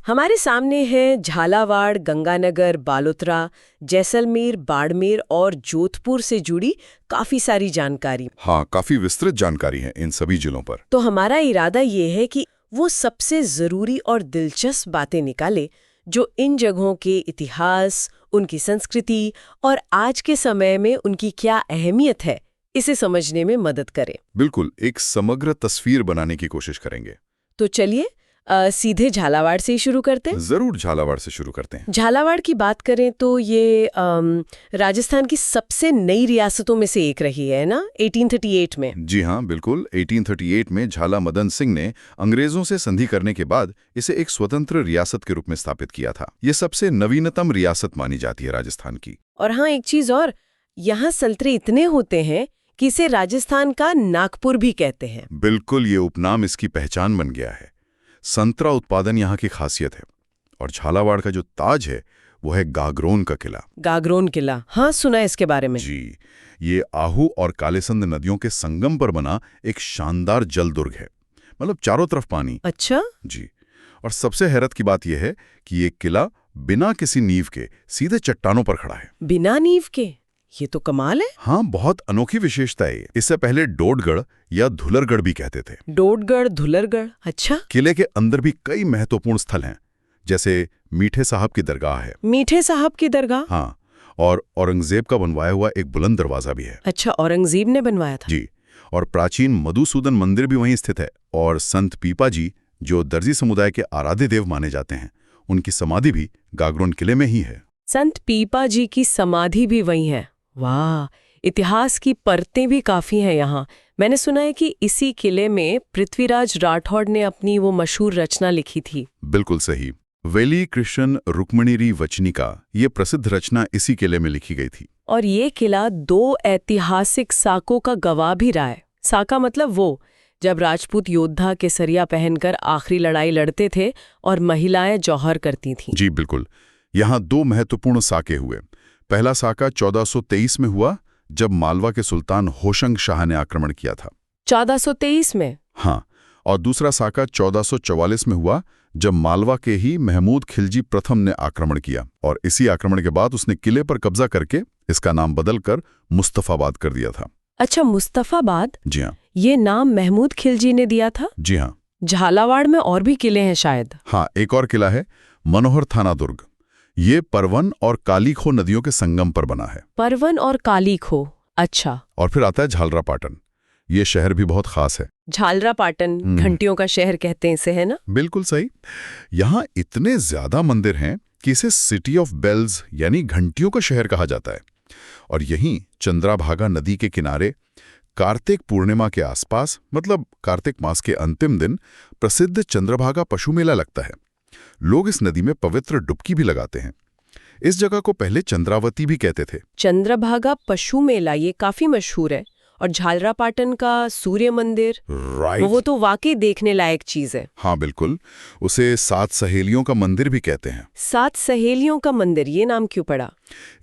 हमारे सामने है झालावाड़, गंगानगर, बालोतरा, जैसलमेर, बाड़मेर और जोधपुर से जुड़ी काफी सारी जानकारी। हाँ, काफी विस्तृत जानकारी है इन सभी जिलों पर। तो हमारा इरादा ये है कि वो सबसे जरूरी और दिलचस्प बातें निकाले जो इन जगहों के इतिहास, उनकी संस्कृति और आज के समय में उनकी क्या अहमियत है, इसे समझने में मदद करे। बिल्कुल, एक समग्र तस्वीर बनाने की कोशिश करेंगे। तो चलिए सीधे झालावाड़ से ही शुरू करते हैं। जरूर, झालावाड़ से शुरू करते हैं। झालावाड़ की बात करें तो ये राजस्थान की सबसे नई रियासतों में से एक रही है ना, 1838 में। जी हाँ, बिल्कुल। 1838 में झाला मदन सिंह ने अंग्रेजों से संधि करने के बाद इसे एक स्वतंत्र रियासत के रूप में स्थापित किया था। ये सबसे नवीनतम रियासत मानी जाती है राजस्थान की। और हाँ, एक चीज और, यहाँ सल्तरे इतने होते हैं कि इसे राजस्थान का नागपुर भी कहते हैं। बिल्कुल, ये उपनाम इसकी पहचान बन गया है। संतरा उत्पादन यहाँ की खासियत है। और झालावाड़ का जो ताज है वो है गागरोन का किला। गागरोन किला, हाँ सुना है इसके बारे में। जी, ये आहू और कालेसंद नदियों के संगम पर बना एक शानदार जल दुर्ग है। मतलब चारों तरफ पानी। अच्छा जी। और सबसे हैरत की बात यह है कि ये किला बिना किसी नींव के सीधे चट्टानों पर खड़ा है। बिना नींव के? ये तो कमाल है। हाँ, बहुत अनोखी विशेषता है। इससे पहले डोडगढ़ या धुलरगढ़ भी कहते थे। डोडगढ़, धुलरगढ़, अच्छा। किले के अंदर भी कई महत्वपूर्ण स्थल हैं, जैसे मीठे साहब की दरगाह है। मीठे साहब की दरगाह? हाँ, और औरंगजेब का बनवाया हुआ एक बुलंद दरवाजा भी है। अच्छा, औरंगजेब ने बनवाया था? जी। और प्राचीन मधुसूदन मंदिर भी वहीं स्थित है। और संत पीपा जी, जो दर्जी समुदाय के आराध्य देव माने जाते हैं, उनकी समाधि भी गागरोन किले में ही है। संत पीपा जी की समाधि भी वहीं है? वाह, इतिहास की परतें भी काफी हैं यहाँ। मैंने सुना है कि इसी किले में पृथ्वीराज राठौड़ ने अपनी वो मशहूर रचना लिखी थी। बिल्कुल सही। वेली कृष्ण रुक्मिणी वचनिका, ये प्रसिद्ध रचना इसी किले में लिखी गई थी। और ये किला 2 ऐतिहासिक साकों का गवाह भी रहा है। साका मतलब वो जब राजपूत योद्धा केसरिया पहनकर आखिरी लड़ाई लड़ते थे और महिलाएं जौहर करती थीं। जी बिल्कुल। यहाँ 2 महत्वपूर्ण साके हुए। पहला साका 1423 में हुआ, जब मालवा के सुल्तान होशंग शाह ने आक्रमण किया था। 1423 में? हाँ। और दूसरा साका 1444 में हुआ, जब मालवा के ही महमूद खिलजी प्रथम ने आक्रमण किया। और इसी आक्रमण के बाद उसने किले पर कब्जा करके इसका नाम बदलकर मुस्तफाबाद कर दिया था। अच्छा, मुस्तफाबाद? जी हाँ। ये नाम महमूद खिलजी ने दिया था? जी हाँ। झालावाड़ में और भी किले हैं शायद? हाँ, एक और किला है, मनोहर थाना दुर्ग। ये परवन और कालीखो नदियों के संगम पर बना है। परवन और कालीखो, अच्छा। और फिर आता है झालरापाटन। ये शहर भी बहुत खास है। झालरापाटन घंटियों का शहर कहते हैं इसे, है ना? बिल्कुल सही। यहाँ इतने ज्यादा मंदिर हैं कि इसे सिटी ऑफ बेल्स यानी घंटियों का शहर कहा जाता है। और यहीं चंद्राभागा नदी के किनारे कार्तिक पूर्णिमा के आसपास, मतलब कार्तिक मास के अंतिम दिन, प्रसिद्ध चंद्रभागा पशु मेला लगता है। लोग इस नदी में पवित्र डुबकी भी लगाते हैं। इस जगह को पहले चंद्रावती भी कहते थे। चंद्रभागा पशु मेला, ये काफी मशहूर है। और झालरापाटन का सूर्य मंदिर, राइट, वो तो वाकई देखने लायक चीज है। हाँ बिल्कुल, उसे 7 सहेलियों का मंदिर भी कहते हैं। 7 सहेलियों का मंदिर, ये नाम क्यों पड़ा?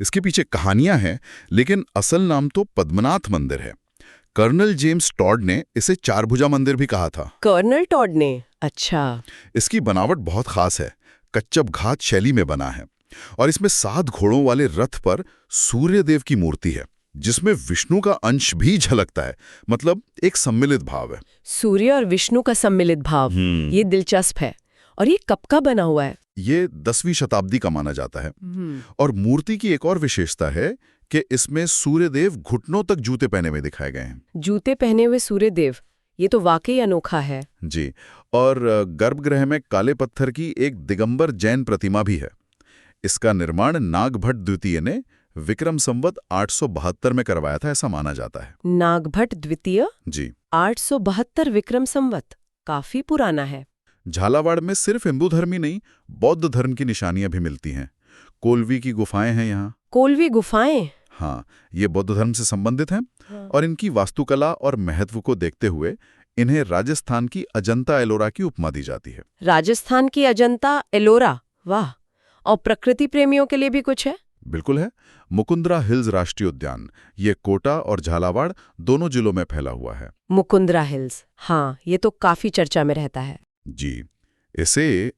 इसके पीछे कहानियां हैं, लेकिन असल नाम तो पद्मनाथ मंदिर है। कर्नल जेम्स टॉड ने इसे 4 भुजा मंदिर भी कहा था। कर्नल टॉड ने? अच्छा। इसकी बनावट बहुत खास है, कच्चब घात शैली में बना है। और इसमें 7 घोड़ों वाले रथ पर सूर्यदेव की मूर्ति है, जिसमें विष्णु का अंश भी झलकता है। मतलब एक सम्मिलित भाव है। सूर्य और विष्णु का सम्मिलित भाव, ये दिलचस्प है। और ये कब का बना हुआ है? ये 10वीं शताब्दी का माना जाता है। और मूर्ति की एक और विशेषता है कि इसमें सूर्यदेव घुटनों तक जूते पहने हुए दिखाए गए हैं। जूते पहने हुए सूर्यदेव, ये तो वाकई अनोखा है। जी। और गर्भगृह में काले पत्थर की एक दिगंबर जैन प्रतिमा भी है। इसका निर्माण नागभट्ट द्वितीय ने विक्रम संवत 872 में करवाया था, ऐसा माना जाता है। नागभट्ट द्वितीय? जी। 872 विक्रम संवत, काफी पुराना है। झालावाड़ में सिर्फ हिंदू धर्म ही नहीं, बौद्ध धर्म की निशानियां भी मिलती हैं। कोलवी की गुफाएं हैं यहाँ। कोलवी गुफाएं? हाँ, ये बौद्ध धर्म से संबंधित हैं। और इनकी वास्तुकला और महत्व को देखते हुए इन्हें राजस्थान की अजंता एलोरा की उपमा दी जाती है। राजस्थान की अजंता एलोरा, वाह। और प्रकृति प्रेमियों के लिए भी कुछ है? बिल्कुल है। मुकुंदरा हिल्स राष्ट्रीय उद्यान, ये कोटा और झालावाड़ दोनों जिलों में फैला हुआ है। मुकुंदरा हिल्स, हाँ, ये तो काफी चर्चा में रहता है। जी। इसे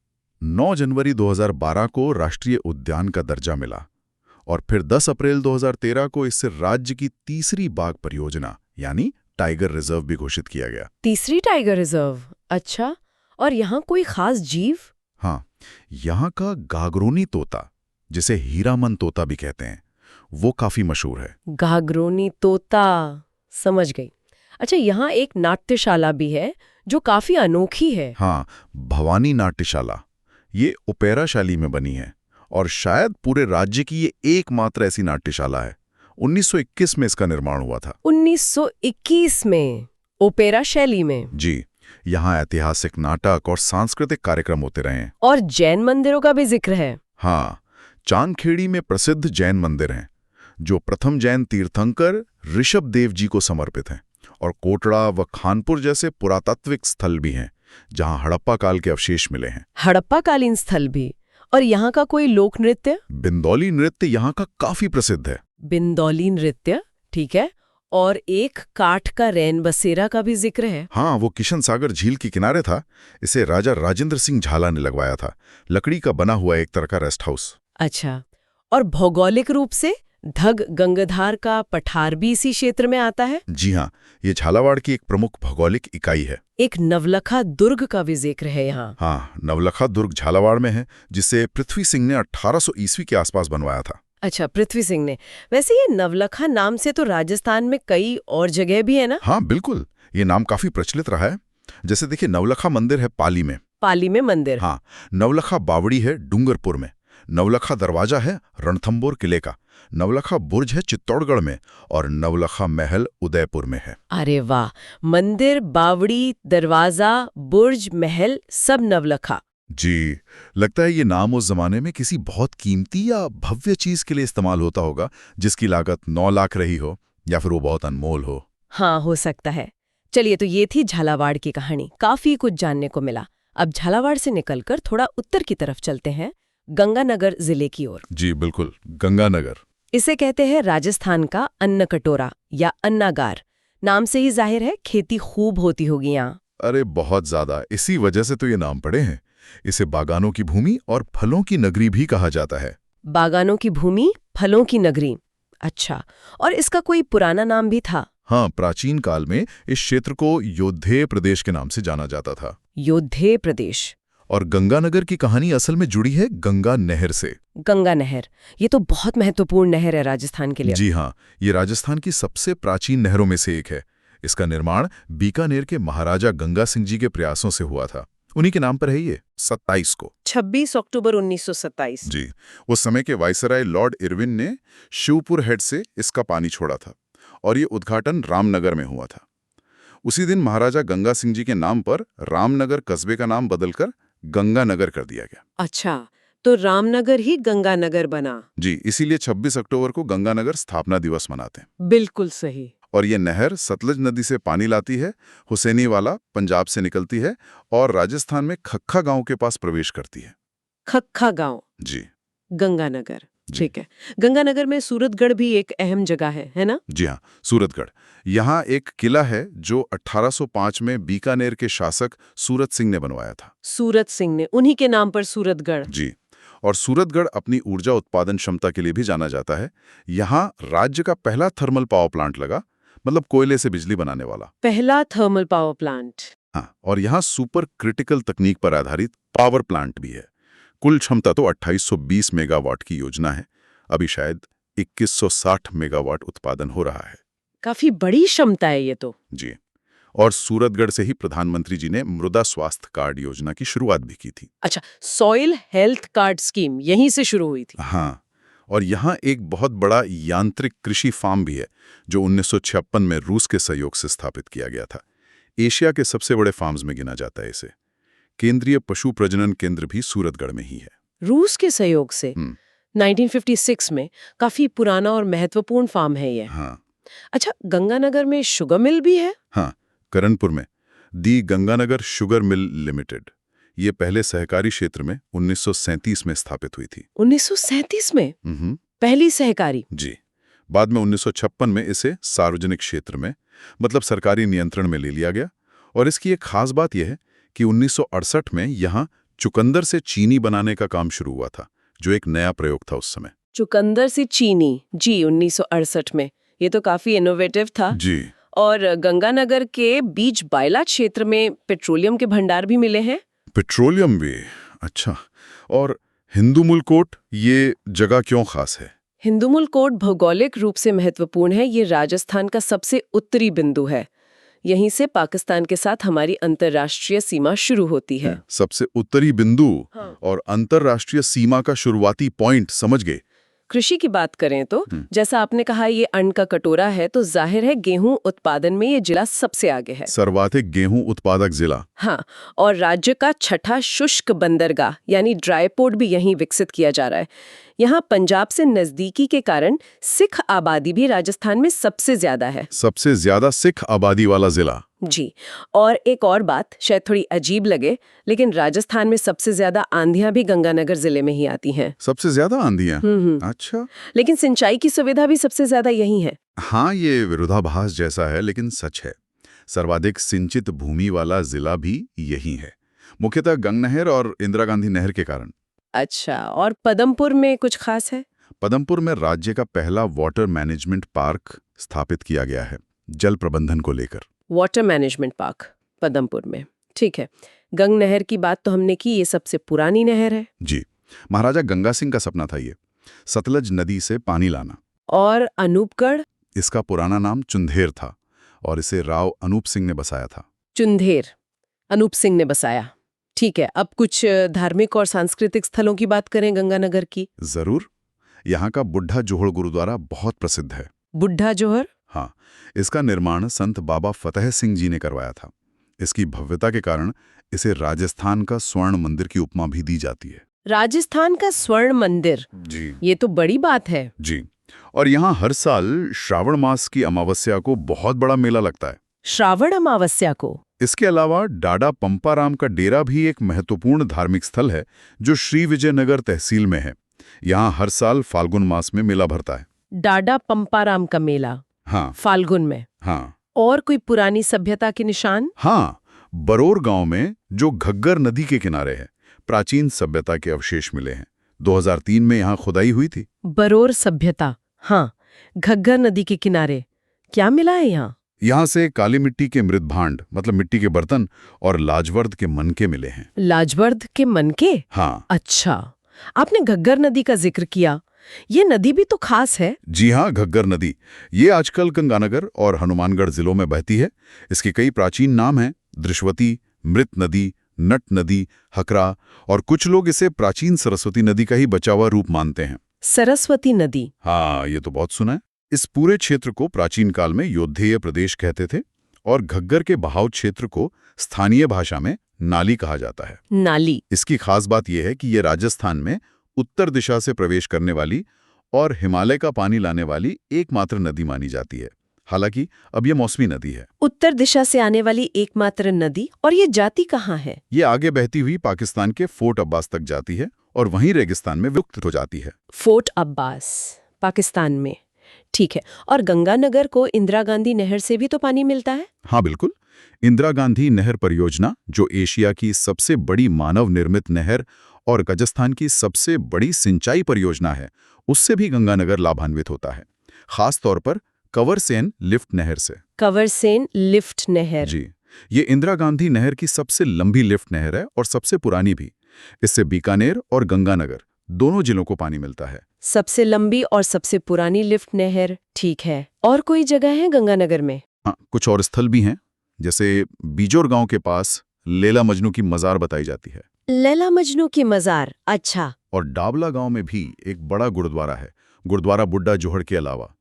9 जनवरी 2012 को राष्ट्रीय उद्यान का दर्जा मिला और फिर 10 अप्रैल 2013 को इससे राज्य की तीसरी बाघ परियोजना यानी टाइगर रिजर्व भी घोषित किया गया। तीसरी टाइगर रिजर्व, अच्छा। और यहाँ कोई खास जीव? हाँ, यहाँ का गागरोनी तोता, जिसे हीरामन तोता भी कहते हैं, वो काफी मशहूर है। गागरोनी तोता, समझ गई। अच्छा, यहाँ एक नाट्यशाला भी है जो काफी अनोखी है। हाँ, भवानी नाट्यशाला, ये ओपेरा शैली में बनी है और शायद पूरे राज्य की ये एकमात्र ऐसी नाट्यशाला है। 1921 में इसका निर्माण हुआ था। 1921 में? ओपेरा शैली में? जी, यहाँ ऐतिहासिक नाटक और सांस्कृतिक कार्यक्रम होते रहे हैं। और जैन मंदिरों का भी जिक्र है। हाँ, चांदखेड़ी में प्रसिद्ध जैन मंदिर हैं जो प्रथम जैन तीर्थंकर ऋषभ देव जी को समर्पित हैं, और कोटड़ा व खानपुर जैसे पुरातात्विक स्थल भी हैं जहां हड़प्पा काल के अवशेष मिले हैं। हड़प्पा कालीन स्थल भी। और यहाँ का कोई लोक नृत्य? बिंदौली नृत्य यहाँ का काफी प्रसिद्ध है। बिंदौली नृत्य, ठीक है। और एक काठ का रैन बसेरा का भी जिक्र है। हाँ, वो किशन सागर झील के किनारे था। इसे राजा राजेंद्र सिंह झाला ने लगवाया था। लकड़ी का बना हुआ एक तरह का रेस्ट हाउस। अच्छा, और भौगोलिक रूप से धग गंगाधार का पठार भी इसी क्षेत्र में आता है? जी हाँ, ये झालावाड़ की एक प्रमुख भौगोलिक इकाई है। एक नवलखा दुर्ग का भी जिक्र है यहाँ। हाँ, नवलखा दुर्ग झालावाड़ में है, जिसे पृथ्वी सिंह ने 1800 ईस्वी के आसपास बनवाया था। अच्छा, पृथ्वी सिंह ने। वैसे ये नवलखा नाम से तो राजस्थान में कई और जगह भी है ना? हाँ बिल्कुल, ये नाम काफी प्रचलित रहा है। जैसे देखिए, नवलखा मंदिर है पाली में। पाली में मंदिर? हाँ, नवलखा बावड़ी है डूंगरपुर में, नवलखा दरवाजा है रणथंबोर किले का, नवलखा बुर्ज है चित्तौड़गढ़ में, और नवलखा महल उदयपुर में है। अरे वाह, मंदिर, बावड़ी, दरवाजा, बुर्ज, महल, सब नवलखा। जी, लगता है ये नाम उस जमाने में किसी बहुत कीमती या भव्य चीज के लिए इस्तेमाल होता होगा, जिसकी लागत 9 लाख रही हो या फिर वो बहुत अनमोल हो। हाँ, हो सकता है। चलिए, तो ये थी झालावाड़ की कहानी। काफी कुछ जानने को मिला। अब झालावाड़ से निकलकर थोड़ा उत्तर की तरफ चलते हैं, गंगानगर जिले की ओर। जी बिल्कुल, गंगानगर। इसे कहते हैं राजस्थान का अन्न कटोरा या अन्नागार। नाम से ही जाहिर है खेती खूब होती होगी यहाँ। अरे बहुत ज्यादा, इसी वजह से तो ये नाम पड़े हैं। इसे बागानों की भूमि और फलों की नगरी भी कहा जाता है। बागानों की भूमि, फलों की नगरी। अच्छा, और इसका कोई पुराना नाम भी था? हाँ, प्राचीन काल में इस क्षेत्र को योद्धेय प्रदेश के नाम से जाना जाता था। योद्धेय प्रदेश। और गंगानगर की कहानी असल में जुड़ी है गंगा नहर से। गंगा नहर, ये तो बहुत महत्वपूर्ण नहर है राजस्थान के लिए। जी हाँ, ये राजस्थान की सबसे प्राचीन नहरों में से एक है। इसका निर्माण बीकानेर के महाराजा गंगा सिंह जी के प्रयासों से हुआ था। उन्हीं के नाम पर है ये। 27 को 26 अक्टूबर 1927। जी, उस समय के वाइसराय लॉर्ड इरविन ने शिवपुर हेड से इसका पानी छोड़ा था और ये उद्घाटन रामनगर में हुआ था। उसी दिन महाराजा गंगा सिंह जी के नाम पर रामनगर कस्बे का नाम बदलकर गंगानगर कर दिया गया। अच्छा, तो रामनगर ही गंगानगर बना। जी, इसीलिए 26 अक्टूबर को गंगानगर स्थापना दिवस मनाते हैं। बिल्कुल सही। और ये नहर सतलज नदी से पानी लाती है, हुसैनीवाला पंजाब से निकलती है और राजस्थान में खक्खा गांव के पास प्रवेश करती है। खक्खा गांव? जी, गंगानगर, जी। ठीक है। गंगानगर में सूरतगढ़ भी एक अहम जगह है ना? जी हाँ, सूरतगढ़। यहाँ एक किला है जो 1805 में बीकानेर के शासक सूरत सिंह ने बनवाया था। सूरत सिंह ने, उन्हीं के नाम पर सूरतगढ़। जी, और सूरतगढ़ अपनी ऊर्जा उत्पादन क्षमता के लिए भी जाना जाता है। यहाँ राज्य का पहला थर्मल पावर प्लांट लगा, मतलब कोयले से बिजली बनाने वाला। पहला थर्मल पावर प्लांट। हाँ, और यहाँ सुपर क्रिटिकल तकनीक पर आधारित पावर प्लांट भी है। कुल क्षमता तो 2820 मेगावाट की योजना है। अभी शायद 2160 मेगावाट उत्पादन हो रहा है। काफी बड़ी क्षमता है ये तो। जी, और सूरतगढ़ से ही प्रधानमंत्री जी ने मृदा स्वास्थ्य कार्ड योजना की शुरुआत भी की थी। अच्छा, सॉइल हेल्थ कार्ड स्कीम यहीं से शुरू हुई थी। हाँ, और यहाँ एक बहुत बड़ा यांत्रिक कृषि फार्म भी है जो 1956 में रूस के सहयोग से स्थापित किया गया था। एशिया के सबसे बड़े फार्म्स में गिना जाता है इसे। केंद्रीय पशु प्रजनन केंद्र भी सूरतगढ़ में ही है। रूस के सहयोग से? 1956 में। काफी पुराना और महत्वपूर्ण फार्म है ये। हाँ। अच्छा, गंगानगर में शुगर मिल भी है? हाँ, करणपुर में दी गंगानगर शुगर मिल लिमिटेड। ये पहले सहकारी क्षेत्र में 1937 में स्थापित हुई थी। 1937 में? पहली सहकारी? जी, बाद में 1956 में इसे सार्वजनिक क्षेत्र में, मतलब सरकारी नियंत्रण में ले लिया गया। और इसकी एक खास बात यह है कि 1968 में यहाँ चुकंदर से चीनी बनाने का काम शुरू हुआ था, जो एक नया प्रयोग था उस समय। चुकंदर से चीनी, जी 1968 में। ये तो काफी इनोवेटिव था। जी। और गंगानगर के बीच बायला क्षेत्र में पेट्रोलियम के भंडार भी मिले हैं। पेट्रोलियम भी, अच्छा। और हिंदूमुल कोट, ये जगह क्यों खास है? हिंदूमुल कोट भौगोलिक रूप से महत्वपूर्ण है। ये राजस्थान का सबसे उत्तरी बिंदु है। यहीं से पाकिस्तान के साथ हमारी अंतर्राष्ट्रीय सीमा शुरू होती है। सबसे उत्तरी बिंदु। हाँ। और अंतर्राष्ट्रीय सीमा का शुरुआती पॉइंट, समझ गए। कृषि की बात करें तो जैसा आपने कहा ये अन्न का कटोरा है, तो जाहिर है गेहूं उत्पादन में ये जिला सबसे आगे है। सर्वाधिक गेहूं उत्पादक जिला। हाँ, और राज्य का छठा शुष्क बंदरगाह यानी ड्राई पोर्ट भी यहीं विकसित किया जा रहा है। यहाँ पंजाब से नजदीकी के कारण सिख आबादी भी राजस्थान में सबसे ज्यादा है। सबसे ज्यादा सिख आबादी वाला जिला। जी। और एक और बात शायद थोड़ी अजीब लगे, लेकिन राजस्थान में सबसे ज्यादा आंधियां भी गंगानगर जिले में ही आती हैं। सबसे ज्यादा आंधियां? अच्छा। लेकिन सिंचाई की सुविधा भी सबसे ज्यादा यही है। हाँ, ये विरोधाभास जैसा है, लेकिन सच है। सर्वाधिक सिंचित भूमि वाला जिला भी यही है, मुख्यतः गंग नहर और इंदिरा गांधी नहर के कारण। अच्छा, और पदमपुर में कुछ खास है? पदमपुर में राज्य का पहला वाटर मैनेजमेंट पार्क स्थापित किया गया है, जल प्रबंधन को लेकर। वाटर मैनेजमेंट पार्क पदमपुर में, ठीक है। गंग नहर की बात तो हमने की, ये सबसे पुरानी नहर है। जी, महाराजा गंगा सिंह का सपना था ये, सतलज नदी से पानी लाना। और अनूपगढ़? इसका पुराना नाम चुंधेर था और इसे राव अनूप सिंह ने बसाया था। चुंधेर, अनूप सिंह ने बसाया, ठीक है। अब कुछ धार्मिक और सांस्कृतिक स्थलों की बात करें गंगानगर की। जरूर। यहाँ का बुढ़ा जोहड़ गुरुद्वारा बहुत प्रसिद्ध है। बुढ़ा जोहर? हाँ, इसका निर्माण संत बाबा फतेह सिंह जी ने करवाया था। इसकी भव्यता के कारण इसे राजस्थान का स्वर्ण मंदिर की उपमा भी दी जाती है। राजस्थान का स्वर्ण मंदिर? जी। ये तो बड़ी बात है। जी, और यहाँ हर साल श्रावण मास की अमावस्या को बहुत बड़ा मेला लगता है। श्रावण अमावस्या को? इसके अलावा डाडा पंपाराम का डेरा भी एक महत्वपूर्ण धार्मिक स्थल है, जो श्री विजयनगर तहसील में है। यहाँ हर साल फाल्गुन मास में मेला भरता है। डाडा पंपाराम का मेला? हाँ। फाल्गुन में? हाँ। और कोई पुरानी सभ्यता के निशान? हाँ, बरोर गांव में, जो घग्गर नदी के किनारे है, प्राचीन सभ्यता के अवशेष मिले हैं। 2003 में यहाँ खुदाई हुई थी। बरोर सभ्यता, हाँ, घग्गर नदी के किनारे। क्या मिला है यहाँ? यहाँ से काली मिट्टी के मृत भांड, मतलब मिट्टी के बर्तन, और लाजवर्द के मनके मिले हैं। लाजवर्द के मनके? हाँ। अच्छा, आपने घग्गर नदी का जिक्र किया, ये नदी भी तो खास है। जी हाँ, घग्गर नदी, ये आजकल गंगानगर और हनुमानगढ़ जिलों में बहती है। इसके कई प्राचीन नाम हैं: दृश्वती, मृत नदी, नट नदी, हकरा, और कुछ लोग इसे प्राचीन सरस्वती नदी का ही बचा हुआ रूप मानते हैं। सरस्वती नदी? हाँ, ये तो बहुत सुना है। इस पूरे क्षेत्र को प्राचीन काल में योद्धेय प्रदेश कहते थे, और घग्गर के बहाव क्षेत्र को स्थानीय भाषा में नाली कहा जाता है। नाली? इसकी खास बात यह है कि ये राजस्थान में उत्तर दिशा से प्रवेश करने वाली और हिमालय का पानी लाने वाली एकमात्र नदी मानी जाती है। हालांकि अब ये मौसमी नदी है। उत्तर दिशा से आने वाली एकमात्र नदी, और ये जाती कहाँ है? ये आगे बहती हुई पाकिस्तान के फोर्ट अब्बास तक जाती है और वहीं रेगिस्तान में विलुप्त हो जाती है। फोर्ट अब्बास, पाकिस्तान में, ठीक है। और गंगानगर को इंदिरा गांधी नहर से भी तो पानी मिलता है? हाँ बिल्कुल। इंदिरा गांधी नहर परियोजना, जो एशिया की सबसे बड़ी मानव निर्मित नहर और राजस्थान की सबसे बड़ी सिंचाई परियोजना है, उससे भी गंगानगर लाभान्वित होता है, खास तौर पर कंवरसेन लिफ्ट नहर से। कंवरसेन लिफ्ट नहर? जी, ये इंदिरा गांधी नहर की सबसे लंबी लिफ्ट नहर है और सबसे पुरानी भी। इससे बीकानेर और गंगानगर दोनों जिलों को पानी मिलता है। सबसे लंबी और सबसे पुरानी लिफ्ट नहर, ठीक है। और कोई जगह है गंगानगर में? हाँ, कुछ और स्थल भी हैं, जैसे बीजोर गांव के पास लैला मजनू की मजार बताई जाती है। लैला मजनू की मजार, अच्छा। और डाबला गांव में भी एक बड़ा गुरुद्वारा है, गुरुद्वारा बुढ़ा जोहड़ के अलावा।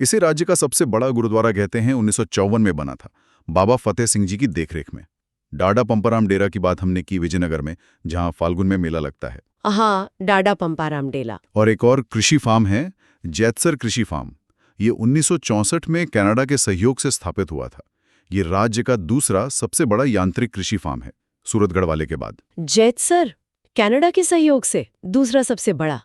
इसे राज्य का सबसे बड़ा गुरुद्वारा कहते हैं, 1954 में बना था, बाबा फतेह सिंह जी की देखरेख में। डाडा पंपाराम डेरा की बात हमने की विजयनगर में, जहां फाल्गुन में मेला लगता है। हाँ, डाडा पंपाराम डेरा। और एक और कृषि फार्म है, जैतसर कृषि फार्म। ये 1964 में कनाडा के सहयोग से स्थापित हुआ था। ये राज्य का दूसरा सबसे बड़ा यांत्रिक कृषि फार्म है, सूरतगढ़ वाले के बाद। जैतसर, कनाडा के सहयोग से दूसरा सबसे बड़ा।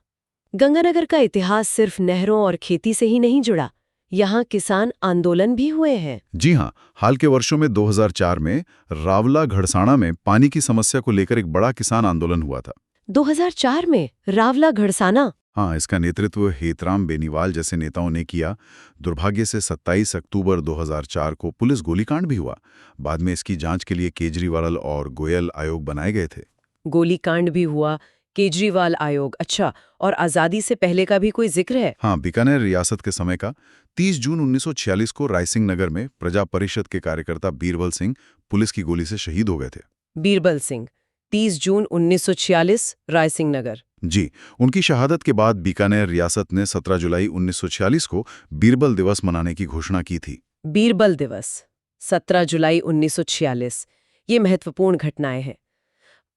गंगानगर का इतिहास सिर्फ नहरों और खेती से ही नहीं जुड़ा, यहाँ किसान आंदोलन भी हुए हैं। जी हाँ, हाल के वर्षों में 2004 में रावला घड़साना में पानी की समस्या को लेकर एक बड़ा किसान आंदोलन हुआ था। 2004 में रावला घड़साना। हाँ, इसका नेतृत्व हेतराम बेनीवाल जैसे नेताओं ने किया। दुर्भाग्य से 27 अक्टूबर 2004 को पुलिस गोलीकांड भी हुआ। बाद में इसकी जांच के लिए केजरीवाल और गोयल आयोग बनाए गए थे। गोलीकांड भी हुआ, केजरीवाल आयोग, अच्छा। और आजादी से पहले का भी कोई जिक्र है? हाँ, बीकानेर रियासत के समय का 30 जून 1946 को रायसिंह नगर में प्रजा परिषद के कार्यकर्ता बीरबल सिंह पुलिस की गोली से शहीद हो गए थे। बीरबल सिंह, 30 जून 1946, रायसिंह नगर। जी, उनकी शहादत के बाद बीकानेर रियासत ने 17 जुलाई 1946 को बीरबल दिवस मनाने की घोषणा की थी। बीरबल दिवस, 17 जुलाई 1946, ये महत्वपूर्ण घटनाएं हैं।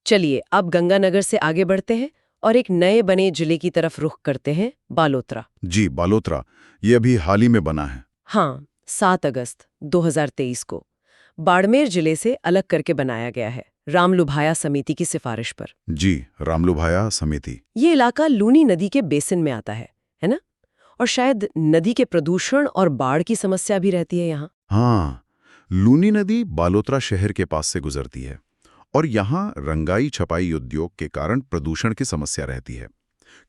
चलिए अब गंगानगर से आगे बढ़ते हैं और एक नए बने जिले की तरफ रुख करते हैं, बालोतरा। जी, बालोतरा, ये अभी हाल ही में बना है। हाँ, 7 अगस्त 2023 को बाड़मेर जिले से अलग करके बनाया गया है, रामलुभाया समिति की सिफारिश पर। जी, रामलुभाया समिति। ये इलाका लूनी नदी के बेसिन में आता है ना? और शायद नदी के प्रदूषण और बाढ़ की समस्या भी रहती है यहाँ। हाँ, लूनी नदी बालोतरा शहर के पास से गुजरती है और यहाँ रंगाई छपाई उद्योग के कारण प्रदूषण की समस्या रहती है।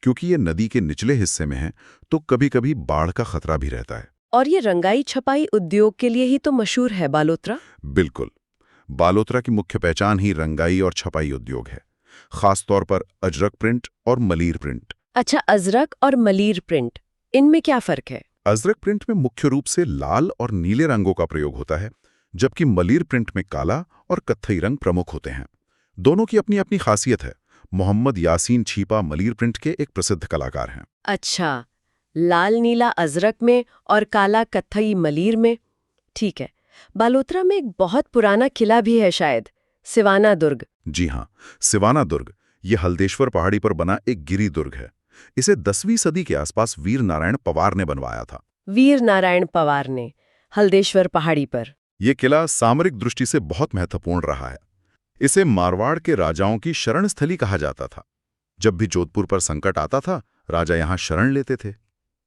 क्योंकि ये नदी के निचले हिस्से में है तो कभी-कभी बाढ़ का खतरा भी रहता है। और ये रंगाई छपाई उद्योग के लिए ही तो मशहूर है बालोतरा। बिल्कुल, बालोतरा की मुख्य पहचान ही रंगाई और छपाई उद्योग है, खासतौर पर अजरक प्रिंट और मलीर प्रिंट। अच्छा, अजरक और मलीर प्रिंट, इनमें क्या फर्क है? अजरक प्रिंट में मुख्य रूप से लाल और नीले रंगों का प्रयोग होता है, जबकि मलीर प्रिंट में काला और कत्थई रंग प्रमुख होते हैं। दोनों की अपनी अपनी खासियत है। मोहम्मद यासीन छीपा मलीर प्रिंट के एक प्रसिद्ध कलाकार हैं। अच्छा, लाल नीला अजरक में और काला कत्थई मलीर में। ठीक है। बालोतरा में एक बहुत पुराना किला भी है शायद, सिवाना दुर्ग। जी हाँ, सिवाना दुर्ग, ये हल्देश्वर पहाड़ी पर बना एक गिरी दुर्ग है। इसे 10वीं सदी के आसपास वीर नारायण पवार ने बनवाया था। वीर नारायण पवार ने, हल्देश्वर पहाड़ी पर। ये किला सामरिक दृष्टि से बहुत महत्वपूर्ण रहा है। इसे मारवाड़ के राजाओं की शरण स्थली कहा जाता था। जब भी जोधपुर पर संकट आता था, राजा यहाँ शरण लेते थे।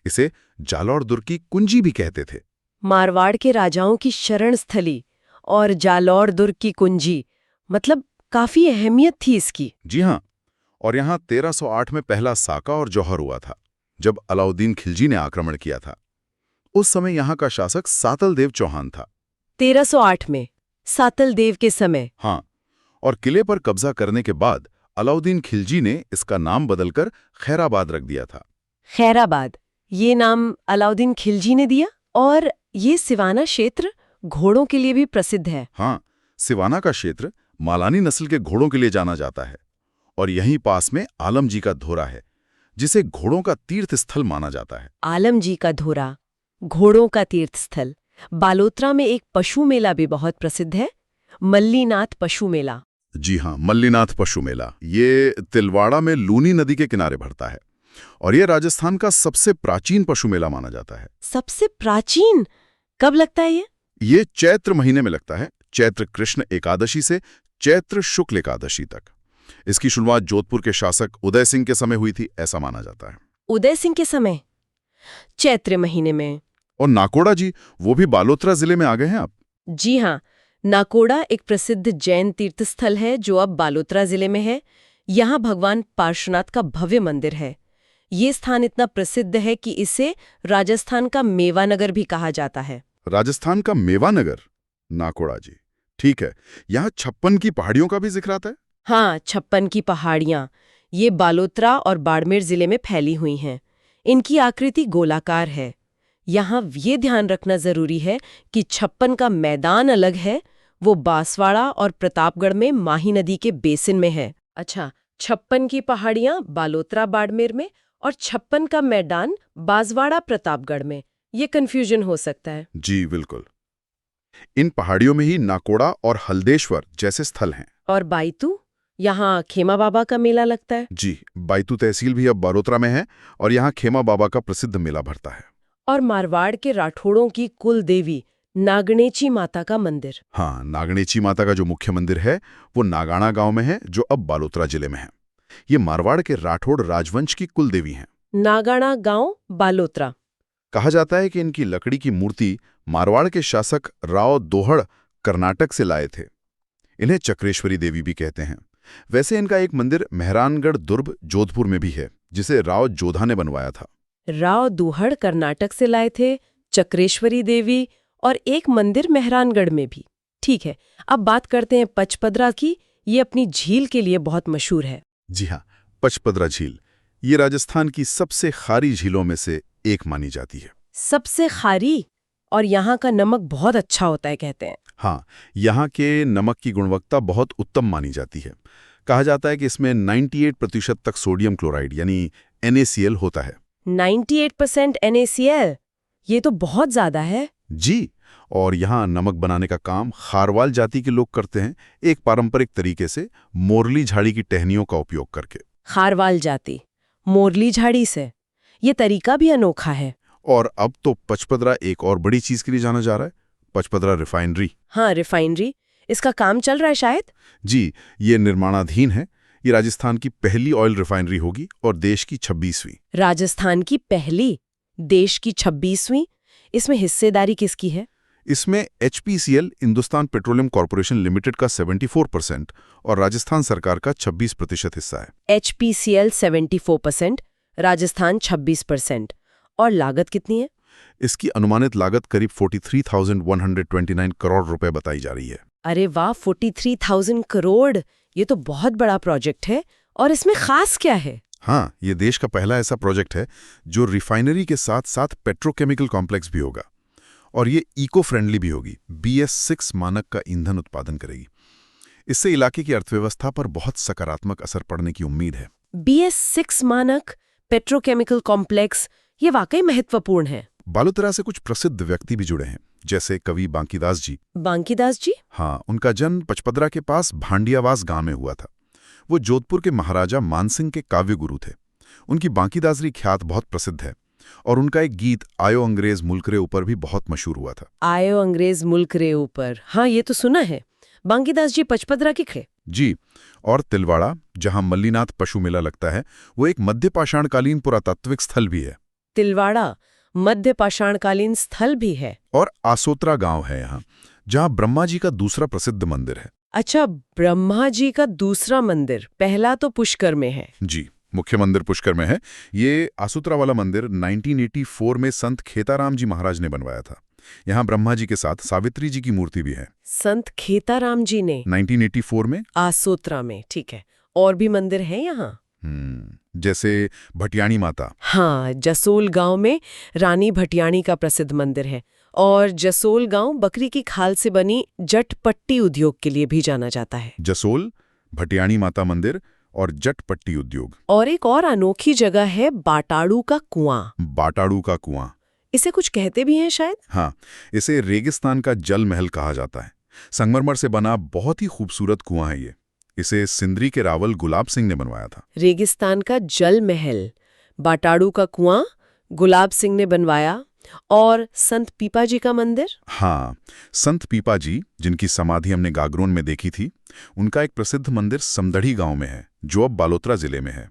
इसे जालौर दुर्ग की कुंजी भी कहते थे। मारवाड़ के राजाओं की शरण स्थली और जालौर दुर्ग की कुंजी, मतलब काफी अहमियत थी इसकी। जी हाँ, और यहाँ 1308 में पहला साका और जौहर हुआ था, जब अलाउद्दीन खिलजी ने आक्रमण किया था। उस समय यहाँ का शासक सातल देव चौहान था। 1308 में सातल देव के समय? हाँ, और किले पर कब्जा करने के बाद अलाउद्दीन खिलजी ने इसका नाम बदलकर खैराबाद रख दिया था। खैराबाद, ये नाम अलाउद्दीन खिलजी ने दिया। और ये सिवाना क्षेत्र घोड़ों के लिए भी प्रसिद्ध है। हाँ, सिवाना का क्षेत्र मालानी नस्ल के घोड़ों के लिए जाना जाता है। और यहीं पास में आलम जी का धोरा है, जिसे घोड़ों का तीर्थ स्थल माना जाता है। आलम जी का धोरा, घोड़ों का तीर्थ स्थल। बालोतरा में एक पशु मेला भी बहुत प्रसिद्ध है, मल्लीनाथ पशु मेला। जी हाँ, मल्लीनाथ पशु मेला, ये तिलवाड़ा में लूनी नदी के किनारे भरता है और ये राजस्थान का सबसे प्राचीन पशु मेला माना जाता है। सबसे प्राचीन? कब लगता है ये? ये चैत्र महीने में लगता है, चैत्र कृष्ण एकादशी से चैत्र शुक्ल एकादशी तक। इसकी शुरुआत जोधपुर के शासक उदय सिंह के समय हुई थी, ऐसा माना जाता है। उदय सिंह के समय, चैत्र महीने में। और नाकोड़ा जी, वो भी बालोतरा जिले में आ गए हैं आप? जी हाँ, नाकोड़ा एक प्रसिद्ध जैन तीर्थस्थल है जो अब बालोतरा जिले में है। यहाँ भगवान पार्श्वनाथ का भव्य मंदिर है। ये स्थान इतना प्रसिद्ध है कि इसे राजस्थान का मेवानगर भी कहा जाता है। राजस्थान का मेवानगर, नाकोड़ा जी, ठीक है। यहाँ 56 की पहाड़ियों का भी जिक्र आता है? हाँ, 56 की पहाड़ियाँ ये बालोतरा और बाड़मेर जिले में फैली हुई हैं। इनकी आकृति गोलाकार है। यहाँ ये ध्यान रखना जरूरी है कि 56 का मैदान अलग है, वो बांसवाड़ा और प्रतापगढ़ में माही नदी के बेसिन में है। अच्छा, 56 की पहाड़ियाँ बालोतरा बाड़मेर में और 56 का मैदान बांसवाड़ा प्रतापगढ़ में। ये कंफ्यूजन हो सकता है। जी बिल्कुल। इन पहाड़ियों में ही नाकोड़ा और हल्देश्वर जैसे स्थल हैं। और बाइतू, यहाँ खेमा बाबा का मेला लगता है। जी, बाइतू तहसील भी अब बालोतरा में है और यहाँ खेमा बाबा का प्रसिद्ध मेला भरता है। और मारवाड़ के राठौड़ों की कुल देवी नागणेची माता का मंदिर। हाँ, नागणेची माता का जो मुख्य मंदिर है वो नागाणा गांव में है, जो अब बालोतरा जिले में है। ये मारवाड़ के राठौड़ राजवंश की कुल देवी हैं। नागाणा गांव, बालोतरा। कहा जाता है कि इनकी लकड़ी की मूर्ति मारवाड़ के शासक राव दोहड़ कर्नाटक से लाए थे। इन्हें चक्रेश्वरी देवी भी कहते हैं। वैसे इनका एक मंदिर मेहरानगढ़ दुर्ग जोधपुर में भी है, जिसे राव जोधा ने बनवाया था। राव दुहड़ कर्नाटक से लाए थे, चक्रेश्वरी देवी, और एक मंदिर मेहरानगढ़ में भी। ठीक है, अब बात करते हैं पचपदरा की। ये अपनी झील के लिए बहुत मशहूर है। जी हाँ, पचपदरा झील ये राजस्थान की सबसे खारी झीलों में से एक मानी जाती है। सबसे खारी? और यहाँ का नमक बहुत अच्छा होता है कहते हैं। हाँ, यहाँ के नमक की गुणवत्ता बहुत उत्तम मानी जाती है। कहा जाता है कि इसमें 98% तक सोडियम क्लोराइड यानी NaCl होता है। 98% NaCl? ये तो बहुत ज्यादा है। जी, और यहाँ नमक बनाने का काम खारवाल जाति के लोग करते हैं, एक पारंपरिक तरीके से मोरली झाड़ी की टहनियों का उपयोग करके। खारवाल जाति, मोरली झाड़ी से? ये तरीका भी अनोखा है। और अब तो पचपदरा एक और बड़ी चीज के लिए जाना जा रहा है, पचपदरा रिफाइनरी। हाँ, रिफाइनरी। इसका काम चल रहा है शायद? जी, ये निर्माणाधीन है। ये राजस्थान की पहली ऑयल रिफाइनरी होगी और देश की 26वीं। राजस्थान की पहली, देश की 26वीं? इसमें हिस्सेदारी किसकी है? इसमें HPCL Hindustan petroleum corporation limited का 74% और राजस्थान सरकार का 26% हिस्सा है। HPCL 74%, राजस्थान 26%। और लागत कितनी है? इसकी अनुमानित लागत करीब 43,129 करोड़ रुपए बताई जा रही है। अरे वाह, 43,000 करोड़! ये तो बहुत बड़ा प्रोजेक्ट है। और इसमें खास क्या है? हाँ, ये देश का पहला ऐसा प्रोजेक्ट है जो रिफाइनरी के साथ साथ पेट्रोकेमिकल कॉम्प्लेक्स भी होगा। और ये इको फ्रेंडली भी होगी, BS6 मानक का ईंधन उत्पादन करेगी। इससे इलाके की अर्थव्यवस्था पर बहुत सकारात्मक असर पड़ने की उम्मीद है। BS6 मानक, पेट्रोकेमिकल कॉम्प्लेक्स, ये वाकई महत्वपूर्ण है। बालोतरा से कुछ प्रसिद्ध व्यक्ति भी जुड़े हैं, जैसे कवि बांकीदास जी। बांकीदास जी? हाँ, उनका जन्म पचपदरा के पास भांडियावास गांव में हुआ था। वो जोधपुर के महाराजा मानसिंह के काव्य गुरु थे। उनकी बांकीदासरी ख्यात बहुत प्रसिद्ध है और उनका एक गीत आयो अंग्रेज मुल्क रे ऊपर भी बहुत मशहूर हुआ था। आयो अंग्रेज मुल्क रे ऊपर, हाँ ये तो सुना है। बांकीदास जी पचपदरा के थे? जी, और तिलवाड़ा, जहां मल्लीनाथ पशु मेला लगता है, वो एक मध्य पाषाणकालीन पुरातात्विक स्थल भी है। तिलवाड़ा मध्य पाषाणकालीन स्थल भी है। और आसोत्रा गांव है यहाँ, जहां ब्रह्मा जी का दूसरा प्रसिद्ध मंदिर है। अच्छा, ब्रह्मा जी का दूसरा मंदिर, पहला तो पुष्कर में है। जी, मुख्य मंदिर पुष्कर में है। ये आसोत्रा वाला मंदिर 1984 में संत खेताराम जी महाराज ने बनवाया था। यहाँ ब्रह्मा जी के साथ सावित्री जी की मूर्ति भी है। संत खेताराम जी ने 1984 में आसोत्रा में, ठीक है। और भी मंदिर हैं यहाँ? जैसे भटियाणी माता। हाँ, जसोल गांव में रानी भटियाणी का प्रसिद्ध मंदिर है। और जसोल गांव बकरी की खाल से बनी जटपट्टी उद्योग के लिए भी जाना जाता है। जसोल, भटियाणी माता मंदिर और जटपट्टी उद्योग। और एक और अनोखी जगह है बाटाड़ू का कुआं। बाटाड़ू का कुआं, इसे कुछ कहते भी हैं शायद? हाँ, इसे रेगिस्तान का जल महल कहा जाता है। संगमरमर से बना बहुत ही खूबसूरत कुआं है ये। इसे सिंदरी के रावल गुलाब सिंह ने बनवाया था। रेगिस्तान का जल महल, बाटाड़ू का कुआं, गुलाब सिंह ने बनवाया। और संत पीपा जी का मंदिर? हाँ, संत पीपा जी, जिनकी समाधि हमने गागरोन में देखी थी, उनका एक प्रसिद्ध मंदिर समदड़ी गांव में है, जो अब बालोतरा जिले में है।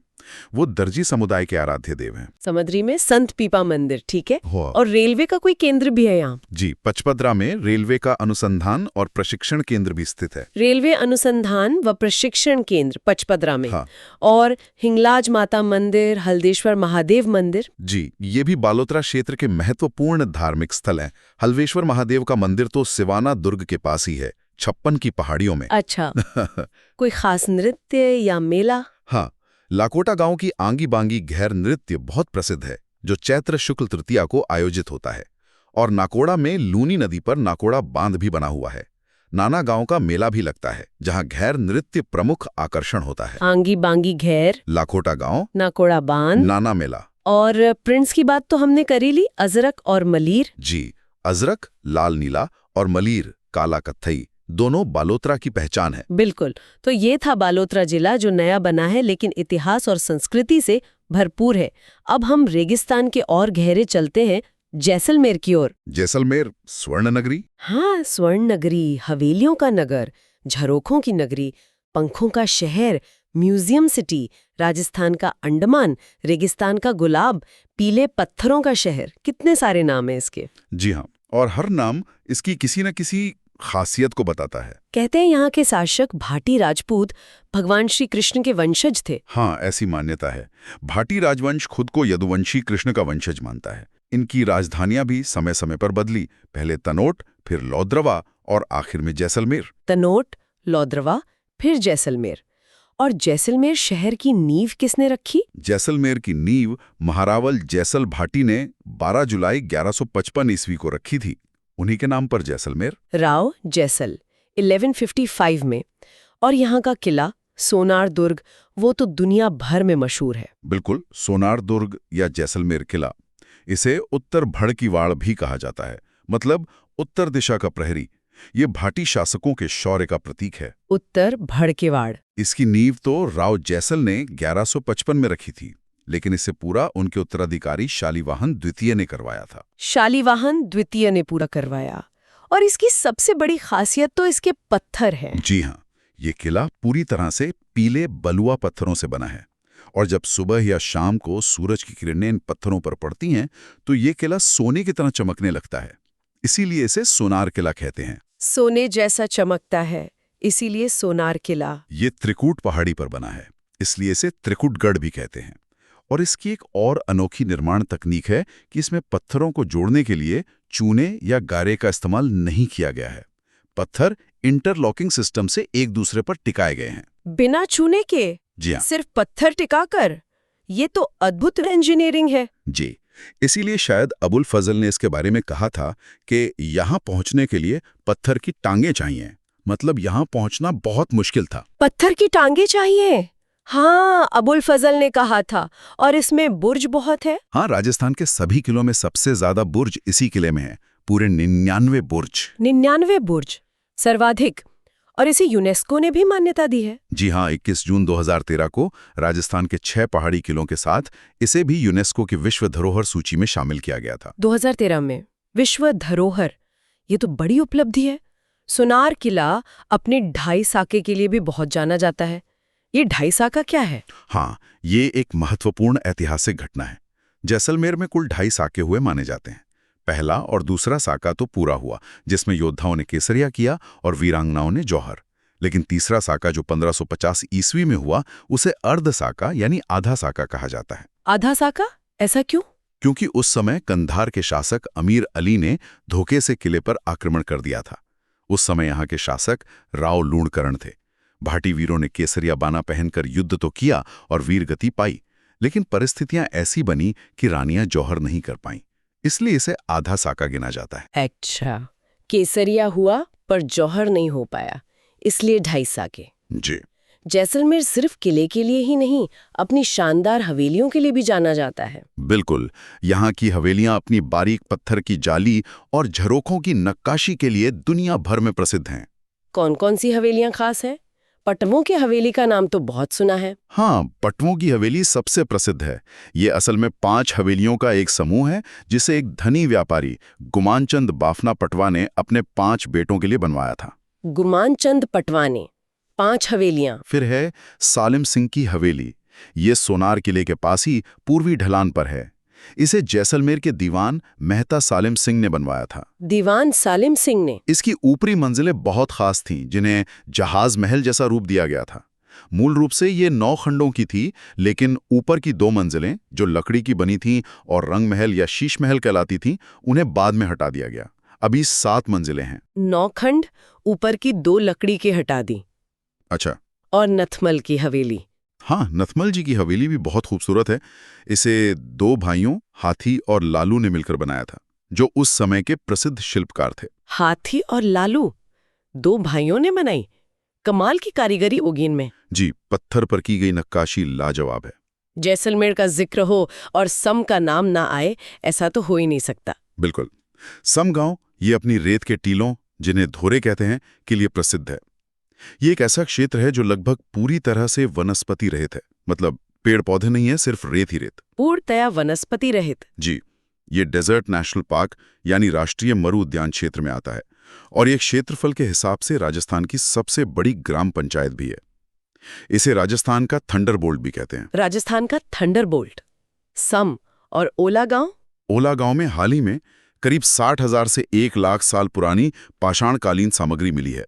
वो दर्जी समुदाय के आराध्य देव हैं। समदरी में संत पीपा मंदिर, ठीक है। हो। और रेलवे का कोई केंद्र भी है यहाँ? जी, पचपदरा में रेलवे का अनुसंधान और प्रशिक्षण केंद्र भी स्थित है। रेलवे अनुसंधान व प्रशिक्षण केंद्र पचपदरा में। हाँ। और हिंगलाज माता मंदिर, हल्देश्वर महादेव मंदिर? जी, ये भी बालोतरा क्षेत्र के महत्वपूर्ण धार्मिक स्थल हैं। हल्देश्वर महादेव का मंदिर तो सिवाना दुर्ग के पास ही है, 56 की पहाड़ियों में। अच्छा। कोई खास नृत्य या मेला? हाँ, लाकोटा गांव की आंगी बांगी घेर नृत्य बहुत प्रसिद्ध है, जो चैत्र शुक्ल तृतीया को आयोजित होता है। और नाकोड़ा में लूनी नदी पर नाकोड़ा बांध भी बना हुआ है। नाना गांव का मेला भी लगता है, जहां घेर नृत्य प्रमुख आकर्षण होता है। आंगी बांगी घेर, लाकोटा गांव, नाकोड़ा बांध, नाना मेला। और प्रिंट्स की बात तो हमने करी ली, अजरक और मलीर। जी, अजरक लाल नीला और मलीर काला कत्थई, दोनों बालोतरा की पहचान है। बिल्कुल। तो ये था बालोतरा जिला, जो नया बना है लेकिन इतिहास और संस्कृति से भरपूर है। अब हम रेगिस्तान के और गहरे चलते हैं, जैसलमेर की ओर। जैसलमेर स्वर्ण नगरी? हाँ, स्वर्ण नगरी, हवेलियों का नगर, झरोखों की नगरी, पंखों का शहर, म्यूजियम सिटी, राजस्थान का अंडमान, रेगिस्तान का गुलाब, पीले पत्थरों का शहर, कितने सारे नाम हैं इसके। जी हाँ, और हर नाम इसकी किसी न किसी खासियत को बताता है। कहते हैं यहाँ के शासक भाटी राजपूत भगवान श्री कृष्ण के वंशज थे। हाँ, ऐसी मान्यता है। भाटी राजवंश खुद को यदुवंशी कृष्ण का वंशज मानता है। इनकी राजधानियां भी समय समय पर बदली, पहले तनोट, फिर लौद्रवा और आखिर में जैसलमेर। तनोट, लौद्रवा, फिर जैसलमेर। और जैसलमेर शहर की नींव किसने रखी? जैसलमेर की नींव महारावल जैसल भाटी ने 12 जुलाई 1155 ईस्वी को रखी थी। उन्हीं के नाम पर जैसलमेर। राव जैसल 1155 में। और यहाँ का किला सोनार दुर्ग, वो तो दुनिया भर में मशहूर है। बिल्कुल, सोनार दुर्ग या जैसलमेर किला। इसे उत्तर भड़कीवाड़ भी कहा जाता है, मतलब उत्तर दिशा का प्रहरी। ये भाटी शासकों के शौर्य का प्रतीक है। उत्तर भड़केवाड़। इसकी नींव तो राव जैसल ने 1155 में रखी थी, लेकिन इसे पूरा उनके उत्तराधिकारी शालीवाहन द्वितीय ने करवाया था। शालीवाहन द्वितीय ने पूरा करवाया। और इसकी सबसे बड़ी खासियत तो इसके पत्थर हैं। जी हाँ, ये किला पूरी तरह से पीले बलुआ पत्थरों से बना है, और जब सुबह या शाम को सूरज की किरणें इन पत्थरों पर पड़ती हैं तो ये किला सोने की तरह चमकने लगता है। इसीलिए इसे सोनार किला कहते हैं। सोने जैसा चमकता है, इसीलिए सोनार किला। ये त्रिकूट पहाड़ी पर बना है, इसलिए इसे त्रिकुटगढ़ भी कहते हैं। और इसकी एक और अनोखी निर्माण तकनीक है कि इसमें पत्थरों को जोड़ने के लिए चूने या गारे का इस्तेमाल नहीं किया गया है। पत्थर इंटरलॉकिंग सिस्टम से एक दूसरे पर टिकाए गए हैं। बिना चूने के? जी हाँ। सिर्फ पत्थर टिकाकर? ये तो अद्भुत इंजीनियरिंग है। जी, इसीलिए शायद अबुल फजल ने इसके बारे में कहा था कि यहाँ पहुँचने के लिए पत्थर की टांगें चाहिए, मतलब यहाँ पहुँचना बहुत मुश्किल था। पत्थर की टांगें चाहिए? हाँ, अबुल फजल ने कहा था। और इसमें बुर्ज बहुत है। हाँ, राजस्थान के सभी किलों में सबसे ज्यादा बुर्ज इसी किले में है, पूरे 99 बुर्ज। 99 बुर्ज, सर्वाधिक। और इसे यूनेस्को ने भी मान्यता दी है। जी हाँ, 21 जून 2013 को राजस्थान के 6 पहाड़ी किलों के साथ इसे भी यूनेस्को की विश्व धरोहर सूची में शामिल किया गया था। 2013 में विश्व धरोहर, ये तो बड़ी उपलब्धि है। सोनार किला अपने 2.5 साके के लिए भी बहुत जाना जाता है। ये 2.5 साका क्या है? हाँ, ये एक महत्वपूर्ण ऐतिहासिक घटना है। जैसलमेर में कुल 2.5 साके हुए माने जाते हैं। पहला और दूसरा साका तो पूरा हुआ, जिसमें योद्धाओं ने केसरिया किया और वीरांगनाओं ने जौहर। लेकिन तीसरा साका जो 1550 ईस्वी में हुआ, उसे अर्ध साका यानी आधा साका कहा जाता है। आधा साका? ऐसा क्यों? क्योंकि उस समय कंधार के शासक अमीर अली ने धोखे से किले पर आक्रमण कर दिया था। उस समय यहाँ के शासक राव लूणकरण थे। भाटी वीरों ने केसरिया बाना पहनकर युद्ध तो किया और वीरगति पाई, लेकिन परिस्थितियां ऐसी बनी कि रानियां जौहर नहीं कर पाईं। इसलिए इसे आधा साका गिना जाता है। अच्छा, केसरिया हुआ पर जौहर नहीं हो पाया, इसलिए 2.5 साके। जी। जैसलमेर सिर्फ किले के लिए ही नहीं, अपनी शानदार हवेलियों के लिए भी जाना जाता है। बिल्कुल, यहाँ की हवेलियां अपनी बारीक पत्थर की जाली और झरोखों की नक्काशी के लिए दुनिया भर में प्रसिद्ध हैं। कौन कौन सी हवेलियां खास हैं? पटवों की हवेली का नाम तो बहुत सुना है। हाँ, पटवों की हवेली सबसे प्रसिद्ध है। ये असल में 5 हवेलियों का एक समूह है, जिसे एक धनी व्यापारी गुमानचंद बाफना पटवा ने अपने 5 बेटों के लिए बनवाया था। गुमानचंद पटवा ने 5 हवेलियां। फिर है सालिम सिंह की हवेली। ये सोनार किले के पास ही पूर्वी ढलान पर है। इसे जैसलमेर के दीवान मेहता सालिम सिंह ने बनवाया था। दीवान सालिम सिंह ने? इसकी ऊपरी मंजिलें बहुत खास थीं, जिन्हें जहाज महल जैसा रूप दिया गया था। मूल रूप से ये 9 खंडों की थी, लेकिन ऊपर की 2 मंजिलें जो लकड़ी की बनी थीं और रंग महल या शीश महल कहलाती थीं, उन्हें बाद में हटा दिया गया। अभी 7 मंजिलें हैं। 9 खंड, ऊपर की 2 लकड़ी की हटा दी। अच्छा। और नथमल की हवेली? हाँ, नथमल जी की हवेली भी बहुत खूबसूरत है। इसे 2 भाइयों हाथी और लालू ने मिलकर बनाया था, जो उस समय के प्रसिद्ध शिल्पकार थे। हाथी और लालू 2 भाइयों ने बनाई? कमाल की कारीगरी होगी इनमें। जी, पत्थर पर की गई नक्काशी लाजवाब है। जैसलमेर का जिक्र हो और सम का नाम ना आए, ऐसा तो हो ही नहीं सकता। बिल्कुल। सम गांव ये अपनी रेत के टीलों, जिन्हें धोरे कहते हैं, के लिए प्रसिद्ध है। ये एक ऐसा क्षेत्र है जो लगभग पूरी तरह से वनस्पति रहित है, मतलब पेड़ पौधे नहीं है, सिर्फ रेत ही रेत। पूर्णतया वनस्पति रहित? जी, ये डेजर्ट नेशनल पार्क यानी राष्ट्रीय मरु उद्यान क्षेत्र में आता है, और ये क्षेत्रफल के हिसाब से राजस्थान की सबसे बड़ी ग्राम पंचायत भी है। इसे राजस्थान का थंडरबोल्ट भी कहते हैं। राजस्थान का थंडरबोल्ट। सम और ओला गांव? ओला गांव में हाल ही में करीब 60,000 से 1 लाख साल पुरानी पाषाणकालीन सामग्री मिली है,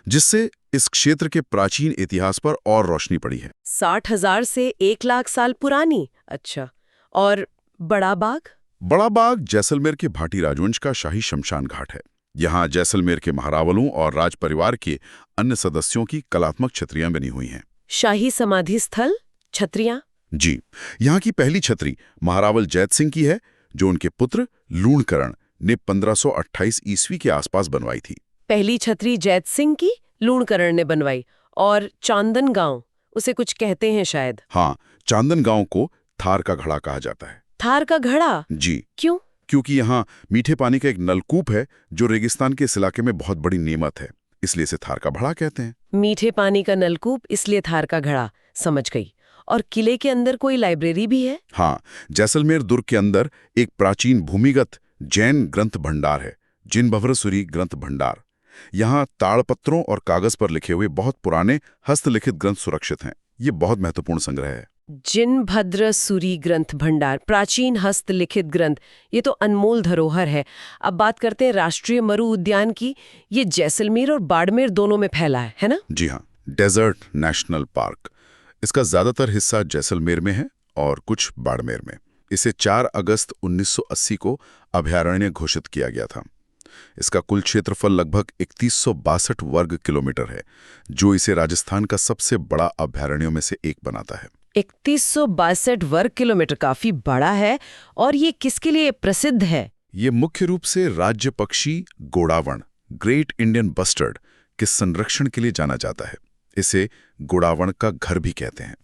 जिससे इस क्षेत्र के प्राचीन इतिहास पर और रोशनी पड़ी है। 60,000 से 1 लाख साल पुरानी? अच्छा। और बड़ा बाग? बड़ा बाग जैसलमेर के भाटी राजवंश का शाही शमशान घाट है। यहाँ जैसलमेर के महारावलों और राज परिवार के अन्य सदस्यों की कलात्मक छतरियां बनी हुई हैं। शाही समाधि स्थल, छतरियां? जी, यहाँ की पहली छतरी महारावल जैत सिंह की है, जो उनके पुत्र लूणकरण ने 1528 ईस्वी के आसपास बनवाई थी। पहली छतरी जैत सिंह की लूणकरण ने बनवाई। और चांदन गांव, उसे कुछ कहते हैं शायद? हाँ, चांदन गांव को थार का घड़ा कहा जाता है। थार का घड़ा? जी। क्यों? क्योंकि यहाँ मीठे पानी का एक नलकूप है जो रेगिस्तान के इस इलाके में बहुत बड़ी नेमत है, इसलिए इसे थार का घड़ा कहते हैं। मीठे पानी का नलकूप, इसलिए थार का घड़ा। समझ गई। और किले के अंदर कोई लाइब्रेरी भी है? हाँ, जैसलमेर दुर्ग के अंदर एक प्राचीन भूमिगत जैन ग्रंथ भंडार है, जिनभवरसुरी ग्रंथ भंडार। यहाँ ताड़पत्रों और कागज पर लिखे हुए बहुत पुराने हस्तलिखित ग्रंथ सुरक्षित हैं। ये बहुत महत्वपूर्ण संग्रह है। जिनभद्रसुरी ग्रंथ भंडार, प्राचीन हस्तलिखित ग्रंथ, ये तो अनमोल धरोहर है। अब बात करते हैं राष्ट्रीय मरु उद्यान की। ये जैसलमेर और बाड़मेर दोनों में फैला है ना? जी हाँ, डेजर्ट नेशनल पार्क। इसका ज्यादातर हिस्सा जैसलमेर में है और कुछ बाड़मेर में। इसे 4 अगस्त 1980 को अभयारण्य घोषित किया गया था। इसका कुल क्षेत्रफल लगभग 3162 वर्ग किलोमीटर है, जो इसे राजस्थान का सबसे बड़ा अभयारण्यों में से एक बनाता है। 3162 वर्ग किलोमीटर काफी बड़ा है। और ये किसके लिए प्रसिद्ध है? ये मुख्य रूप से राज्य पक्षी गोड़ावण, ग्रेट इंडियन बस्टर्ड, के संरक्षण के लिए जाना जाता है। इसे गोड़ावण का घर भी कहते हैं।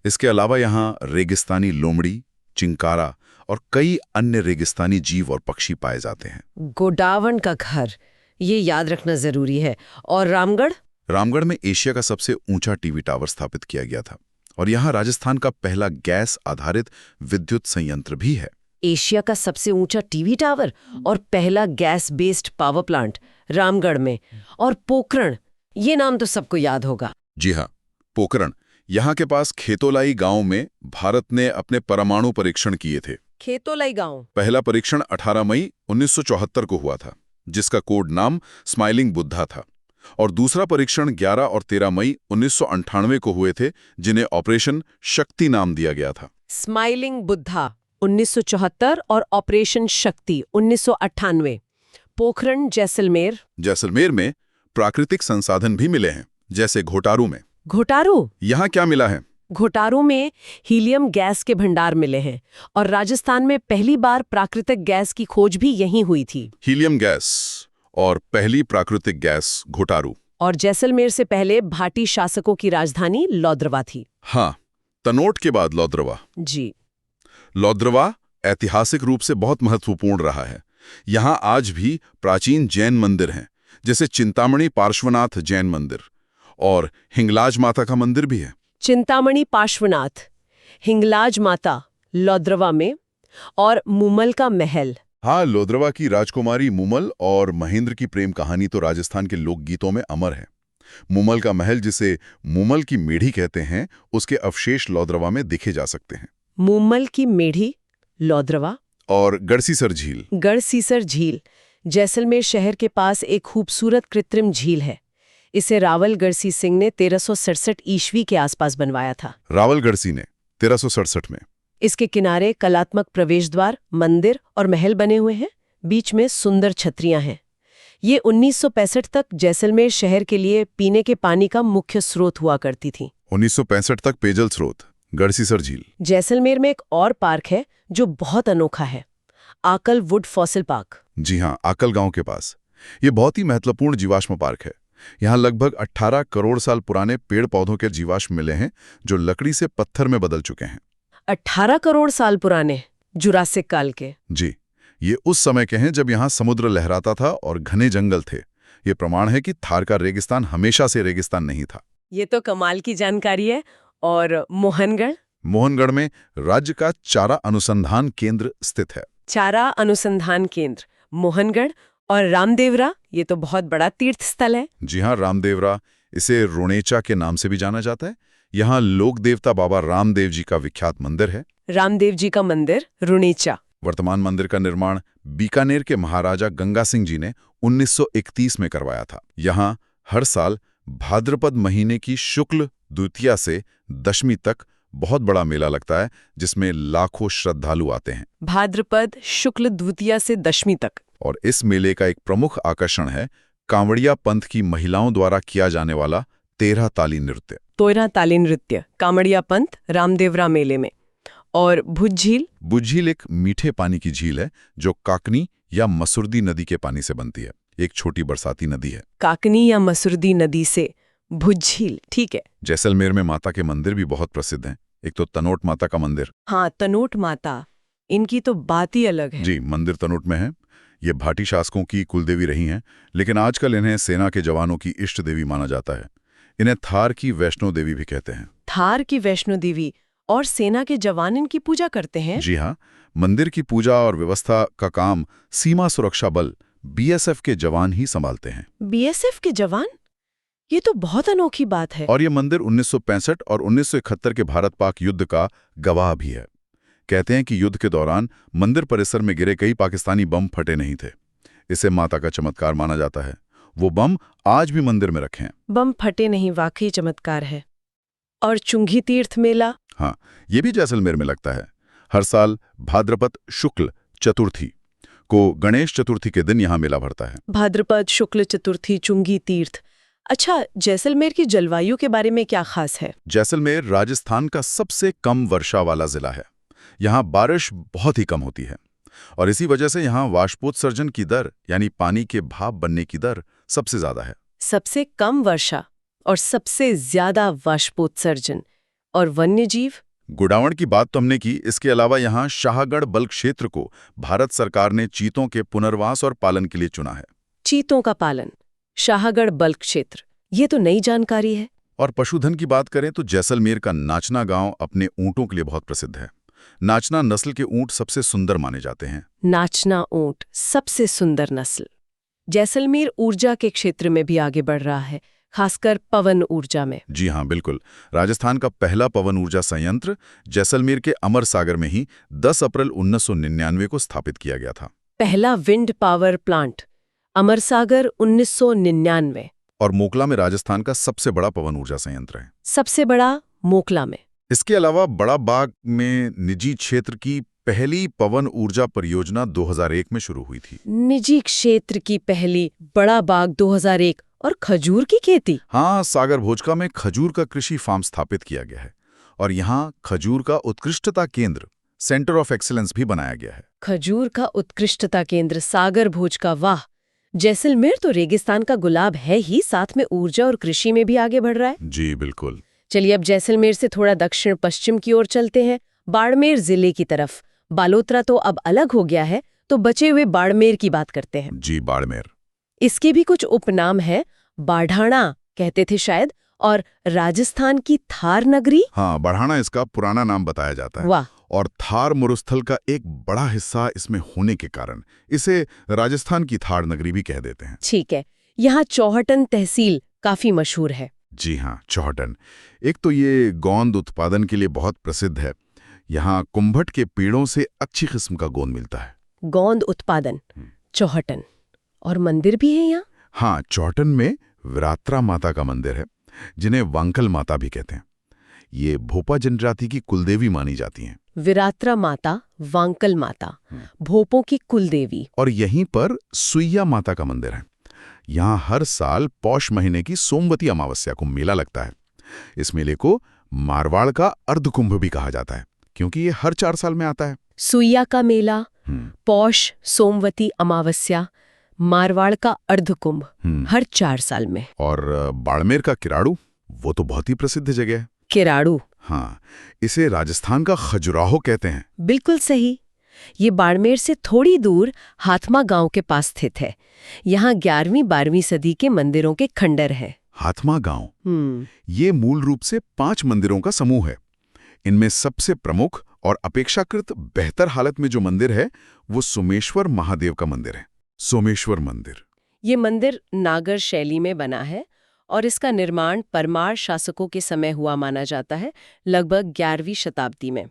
इसके अलावा यहाँ रेगिस्तानी लोमड़ी, चिंकारा और कई अन्य रेगिस्तानी जीव और पक्षी पाए जाते हैं। गोडावण का घर, ये याद रखना जरूरी है। और रामगढ़? रामगढ़ में एशिया का सबसे ऊंचा टीवी टावर स्थापित किया गया था और यहाँ राजस्थान का पहला गैस आधारित विद्युत संयंत्र भी है। एशिया का सबसे ऊंचा टीवी टावर और पहला gas based power plant Ramgarh में। और पोखरण, ये नाम तो सबको याद होगा। जी हाँ, पोखरण। यहाँ के पास खेतोलाई गांव में भारत ने अपने परमाणु परीक्षण किए थे। खेतोलाई गांव? पहला परीक्षण 18 मई 1974 को हुआ था, जिसका कोड नाम स्माइलिंग बुद्धा था। और दूसरा परीक्षण 11 और 13 मई 1998 को हुए थे, जिन्हें ऑपरेशन शक्ति नाम दिया गया था। स्माइलिंग बुद्धा 1974 और ऑपरेशन शक्ति 1998। पोखरण जैसलमेर? जैसलमेर में प्राकृतिक संसाधन भी मिले हैं, जैसे घोटारू में। घोटारू? यहाँ क्या मिला है? घोटारू में हीलियम गैस के भंडार मिले हैं और राजस्थान में पहली बार प्राकृतिक गैस की खोज भी यहीं हुई थी। हीलियम गैस और पहली प्राकृतिक गैस घोटारू। और जैसलमेर से पहले भाटी शासकों की राजधानी लौद्रवा थी। हाँ, तनोट के बाद लौद्रवा। जी। लौद्रवा ऐतिहासिक रूप से बहुत महत्वपूर्ण रहा है। यहाँ आज भी प्राचीन जैन मंदिर हैं, जैसे चिंतामणि पार्श्वनाथ जैन मंदिर, और हिंगलाज माता का मंदिर भी है। चिंतामणि पार्श्वनाथ, हिंगलाज माता लौद्रवा में, और मुमल का महल। हाँ, लौद्रवा की राजकुमारी मुमल और महेंद्र की प्रेम कहानी तो राजस्थान के लोकगीतों में अमर है। मुमल का महल, जिसे मुमल की मेढ़ी कहते हैं, उसके अवशेष लौद्रवा में देखे जा सकते हैं। मुमल की मेढ़ी, लौद्रवा। और गढ़सीसर झील। गढ़सीसर झील जैसलमेर शहर के पास एक खूबसूरत कृत्रिम झील है। इसे रावल गढ़सी सिंह ने 1367 ईस्वी के आसपास बनवाया था। रावल गढ़सी ने 1367 में। इसके किनारे कलात्मक प्रवेश द्वार, मंदिर और महल बने हुए हैं। बीच में सुंदर छतरियां हैं। ये 1965 तक जैसलमेर शहर के लिए पीने के पानी का मुख्य स्रोत हुआ करती थी। 1965 तक पेयजल स्रोत, गढ़सीसर झील। जैसलमेर में एक और पार्क है जो बहुत अनोखा है, आकल वुड फॉसिल पार्क। जी हाँ, आकल गांव के पास। ये बहुत ही महत्वपूर्ण जीवाश्म पार्क है। यहाँ लगभग 18 करोड़ साल पुराने पेड़ पौधों के जीवाश्म मिले हैं, जो लकड़ी से पत्थर में बदल चुके हैं। 18 करोड़ साल पुराने, जुरासिक काल के? जी, ये उस समय के हैं जब यहाँ समुद्र लहराता था और घने जंगल थे। ये प्रमाण है कि थार का रेगिस्तान हमेशा से रेगिस्तान नहीं था। ये तो कमाल की जानकारी है। और मोहनगढ़? मोहनगढ़ में राज्य का चारा अनुसंधान केंद्र स्थित है। चारा अनुसंधान केंद्र, मोहनगढ़। और रामदेवरा, ये तो बहुत बड़ा तीर्थ स्थल है। जी हाँ, रामदेवरा, इसे रोनेचा के नाम से भी जाना जाता है। यहाँ लोक देवता बाबा रामदेव जी का विख्यात मंदिर है। रामदेव जी का मंदिर रुणेचा। वर्तमान मंदिर का निर्माण बीकानेर के महाराजा गंगा सिंह जी ने 1931 में करवाया था। यहाँ हर साल भाद्रपद महीने की शुक्ल द्वितीया से दशमी तक बहुत बड़ा मेला लगता है, जिसमें लाखों श्रद्धालु आते हैं। भाद्रपद शुक्ल द्वितीया से दशमी तक। और इस मेले का एक प्रमुख आकर्षण है कांवड़िया पंथ की महिलाओं द्वारा किया जाने वाला 13 ताली नृत्य। 13 ताली नृत्य कांवड़िया पंथ रामदेवरा मेले में। और भुज झील एक मीठे पानी की झील है जो काकनी या मसुरदी नदी के पानी से बनती है। एक छोटी बरसाती नदी है। काकनी या मसुरदी नदी से भुज झील, ठीक है। जैसलमेर में माता के मंदिर भी बहुत प्रसिद्ध हैं। एक तो तनोट माता का मंदिर। हाँ, तनोट माता, इनकी तो बात ही अलग है। जी, मंदिर तनोट में है। ये भाटी शासकों की कुलदेवी रही हैं, लेकिन आजकल इन्हें सेना के जवानों की इष्ट देवी माना जाता है। इन्हें थार की वैष्णो देवी भी कहते हैं। थार की वैष्णो देवी और सेना के जवान इनकी पूजा करते हैं। जी हाँ, मंदिर की पूजा और व्यवस्था का काम सीमा सुरक्षा बल बीएसएफ के जवान ही संभालते हैं। बीएसएफ के जवान? ये तो बहुत अनोखी बात है। और ये मंदिर 1965 और 1971 के भारत-पाक युद्ध का गवाह भी है। कहते हैं कि युद्ध के दौरान मंदिर परिसर में गिरे कई पाकिस्तानी बम फटे नहीं थे। इसे माता का चमत्कार माना जाता है। वो बम आज भी मंदिर में रखे हैं। बम फटे नहीं, वाकई चमत्कार है। और चुंगी तीर्थ मेला? हाँ, ये भी जैसलमेर में लगता है। हर साल भाद्रपद शुक्ल चतुर्थी को गणेश चतुर्थी के दिन यहाँ मेला भरता है। भाद्रपद शुक्ल चतुर्थी चुंगी तीर्थ। अच्छा, जैसलमेर की जलवायु के बारे में क्या खास है? जैसलमेर राजस्थान का सबसे कम वर्षा वाला जिला है। यहाँ बारिश बहुत ही कम होती है और इसी वजह से यहाँ वाष्पोत्सर्जन की दर यानी पानी के भाप बनने की दर सबसे ज्यादा है। सबसे कम वर्षा और सबसे ज्यादा वाष्पोत्सर्जन। और वन्य जीव? गुड़ावण की बात तो हमने की। इसके अलावा यहाँ शाहगढ़ बल क्षेत्र को भारत सरकार ने चीतों के पुनर्वास और पालन के लिए चुना है। चीतों का पालन, शाहगढ़ बल क्षेत्र, ये तो नई जानकारी है। और पशुधन की बात करें तो जैसलमेर का नाचना गांव अपने ऊंटों के लिए बहुत प्रसिद्ध है। नाचना नस्ल के ऊंट सबसे सुंदर माने जाते हैं। नाचना ऊंट सबसे सुंदर नस्ल। जैसलमेर ऊर्जा के क्षेत्र में भी आगे बढ़ रहा है, खासकर पवन ऊर्जा में। जी हाँ, बिल्कुल। राजस्थान का पहला पवन ऊर्जा संयंत्र जैसलमेर के अमर सागर में ही 10 अप्रैल 1999 को स्थापित किया गया था। पहला विंड पावर प्लांट अमर सागर 1999। और मोकला में राजस्थान का सबसे बड़ा पवन ऊर्जा संयंत्र है। सबसे बड़ा मोकला में। इसके अलावा बड़ा बाग में निजी क्षेत्र की पहली पवन ऊर्जा परियोजना 2001 में शुरू हुई थी। निजी क्षेत्र की पहली बड़ा बाग 2001। और खजूर की खेती? हाँ, सागर भोजका में खजूर का कृषि फार्म स्थापित किया गया है और यहाँ खजूर का उत्कृष्टता केंद्र सेंटर ऑफ एक्सीलेंस भी बनाया गया है। खजूर का उत्कृष्टता केंद्र सागर भोजका, वाह! जैसलमेर तो रेगिस्तान का गुलाब है ही, साथ में ऊर्जा और कृषि में भी आगे बढ़ रहा है। जी बिल्कुल। चलिए अब जैसलमेर से थोड़ा दक्षिण पश्चिम की ओर चलते हैं, बाड़मेर जिले की तरफ। बालोतरा तो अब अलग हो गया है, तो बचे हुए बाड़मेर की बात करते हैं। जी, बाड़मेर। इसके भी कुछ उपनाम है। बाढ़ाणा कहते थे शायद, और राजस्थान की थार नगरी। हाँ, बढ़ाना इसका पुराना नाम बताया जाता है। वाह! और थार मरुस्थल का एक बड़ा हिस्सा इसमें होने के कारण इसे राजस्थान की थार नगरी भी कह देते हैं। ठीक है। यहाँ चौहटन तहसील काफी मशहूर है। जी हाँ, चौहटन। एक तो ये गोंद उत्पादन के लिए बहुत प्रसिद्ध है। यहाँ कुंभट के पेड़ों से अच्छी किस्म का गोंद मिलता है। गोंद उत्पादन, चौहटन। और मंदिर भी है यहाँ? हाँ, चौहटन में विरात्रा माता का मंदिर है, जिन्हें वांकल माता भी कहते हैं। ये भोपा जनजाति की कुलदेवी मानी जाती हैं। विरात्रा माता, वांकल माता, भोपों की कुलदेवी। और यहीं पर सुइया माता का मंदिर है। यहाँ हर साल पौष महीने की सोमवती अमावस्या को मेला लगता है। इस मेले को मारवाड़ का अर्धकुंभ भी कहा जाता है, क्योंकि ये हर 4 साल में आता है। सुइया का मेला, पौष, सोमवती अमावस्या, मारवाड़ का अर्धकुंभ, हर 4 साल में। और बाड़मेर का किराड़ू, वो तो बहुत ही प्रसिद्ध जगह है। किराड़ू? हाँ, इसे राजस्थान का खजुराहो कहते हैं। बिल्कुल सही। ये बाड़मेर से थोड़ी दूर हाथमा गांव के पास स्थित है। यहाँ 11वीं-12वीं सदी के मंदिरों के खंडर हैं। हाथमा गांव, ये मूल रूप से 5 मंदिरों का समूह है। इनमें सबसे प्रमुख और अपेक्षाकृत बेहतर हालत में जो मंदिर है वो सोमेश्वर महादेव का मंदिर है। सोमेश्वर मंदिर, ये मंदिर नागर शैली में बना है और इसका निर्माण परमार शासकों के समय हुआ माना जाता है, लगभग 11वीं शताब्दी में।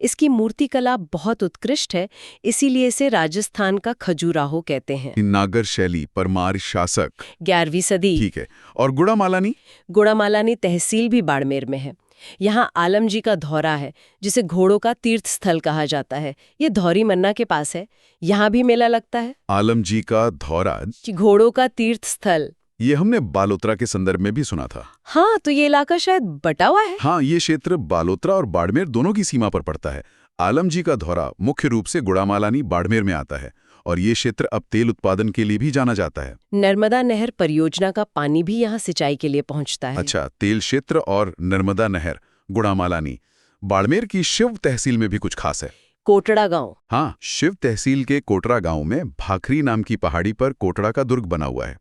इसकी मूर्तिकला बहुत उत्कृष्ट है, इसीलिए इसे राजस्थान का खजुराहो कहते हैं। नागर शैली, परमार शासक, 11वीं सदी। ठीक है। और गुड़ामालानी? गुड़ामालानी तहसील भी बाड़मेर में है। यहाँ आलम जी का धौरा है, जिसे घोड़ों का तीर्थ स्थल कहा जाता है। ये धौरी मन्ना के पास है। यहाँ भी मेला लगता है। आलम जी का धौरा, कि घोड़ों का तीर्थ स्थल। ये हमने बालोतरा के संदर्भ में भी सुना था। हाँ, तो ये इलाका शायद बटा हुआ है। हाँ, ये क्षेत्र बालोतरा और बाड़मेर दोनों की सीमा पर पड़ता है। आलम जी का धौरा मुख्य रूप से गुड़ामालानी बाड़मेर में आता है और ये क्षेत्र अब तेल उत्पादन के लिए भी जाना जाता है। नर्मदा नहर परियोजना का पानी भी यहाँ सिंचाई के लिए पहुँचता है। अच्छा, तेल क्षेत्र और नर्मदा नहर, गुड़ामालानी। बाड़मेर की शिव तहसील में भी कुछ खास है। कोटड़ा गांव। हाँ, शिव तहसील के कोटड़ा गांव में भाखरी नाम की पहाड़ी पर कोटड़ा का दुर्ग बना हुआ है।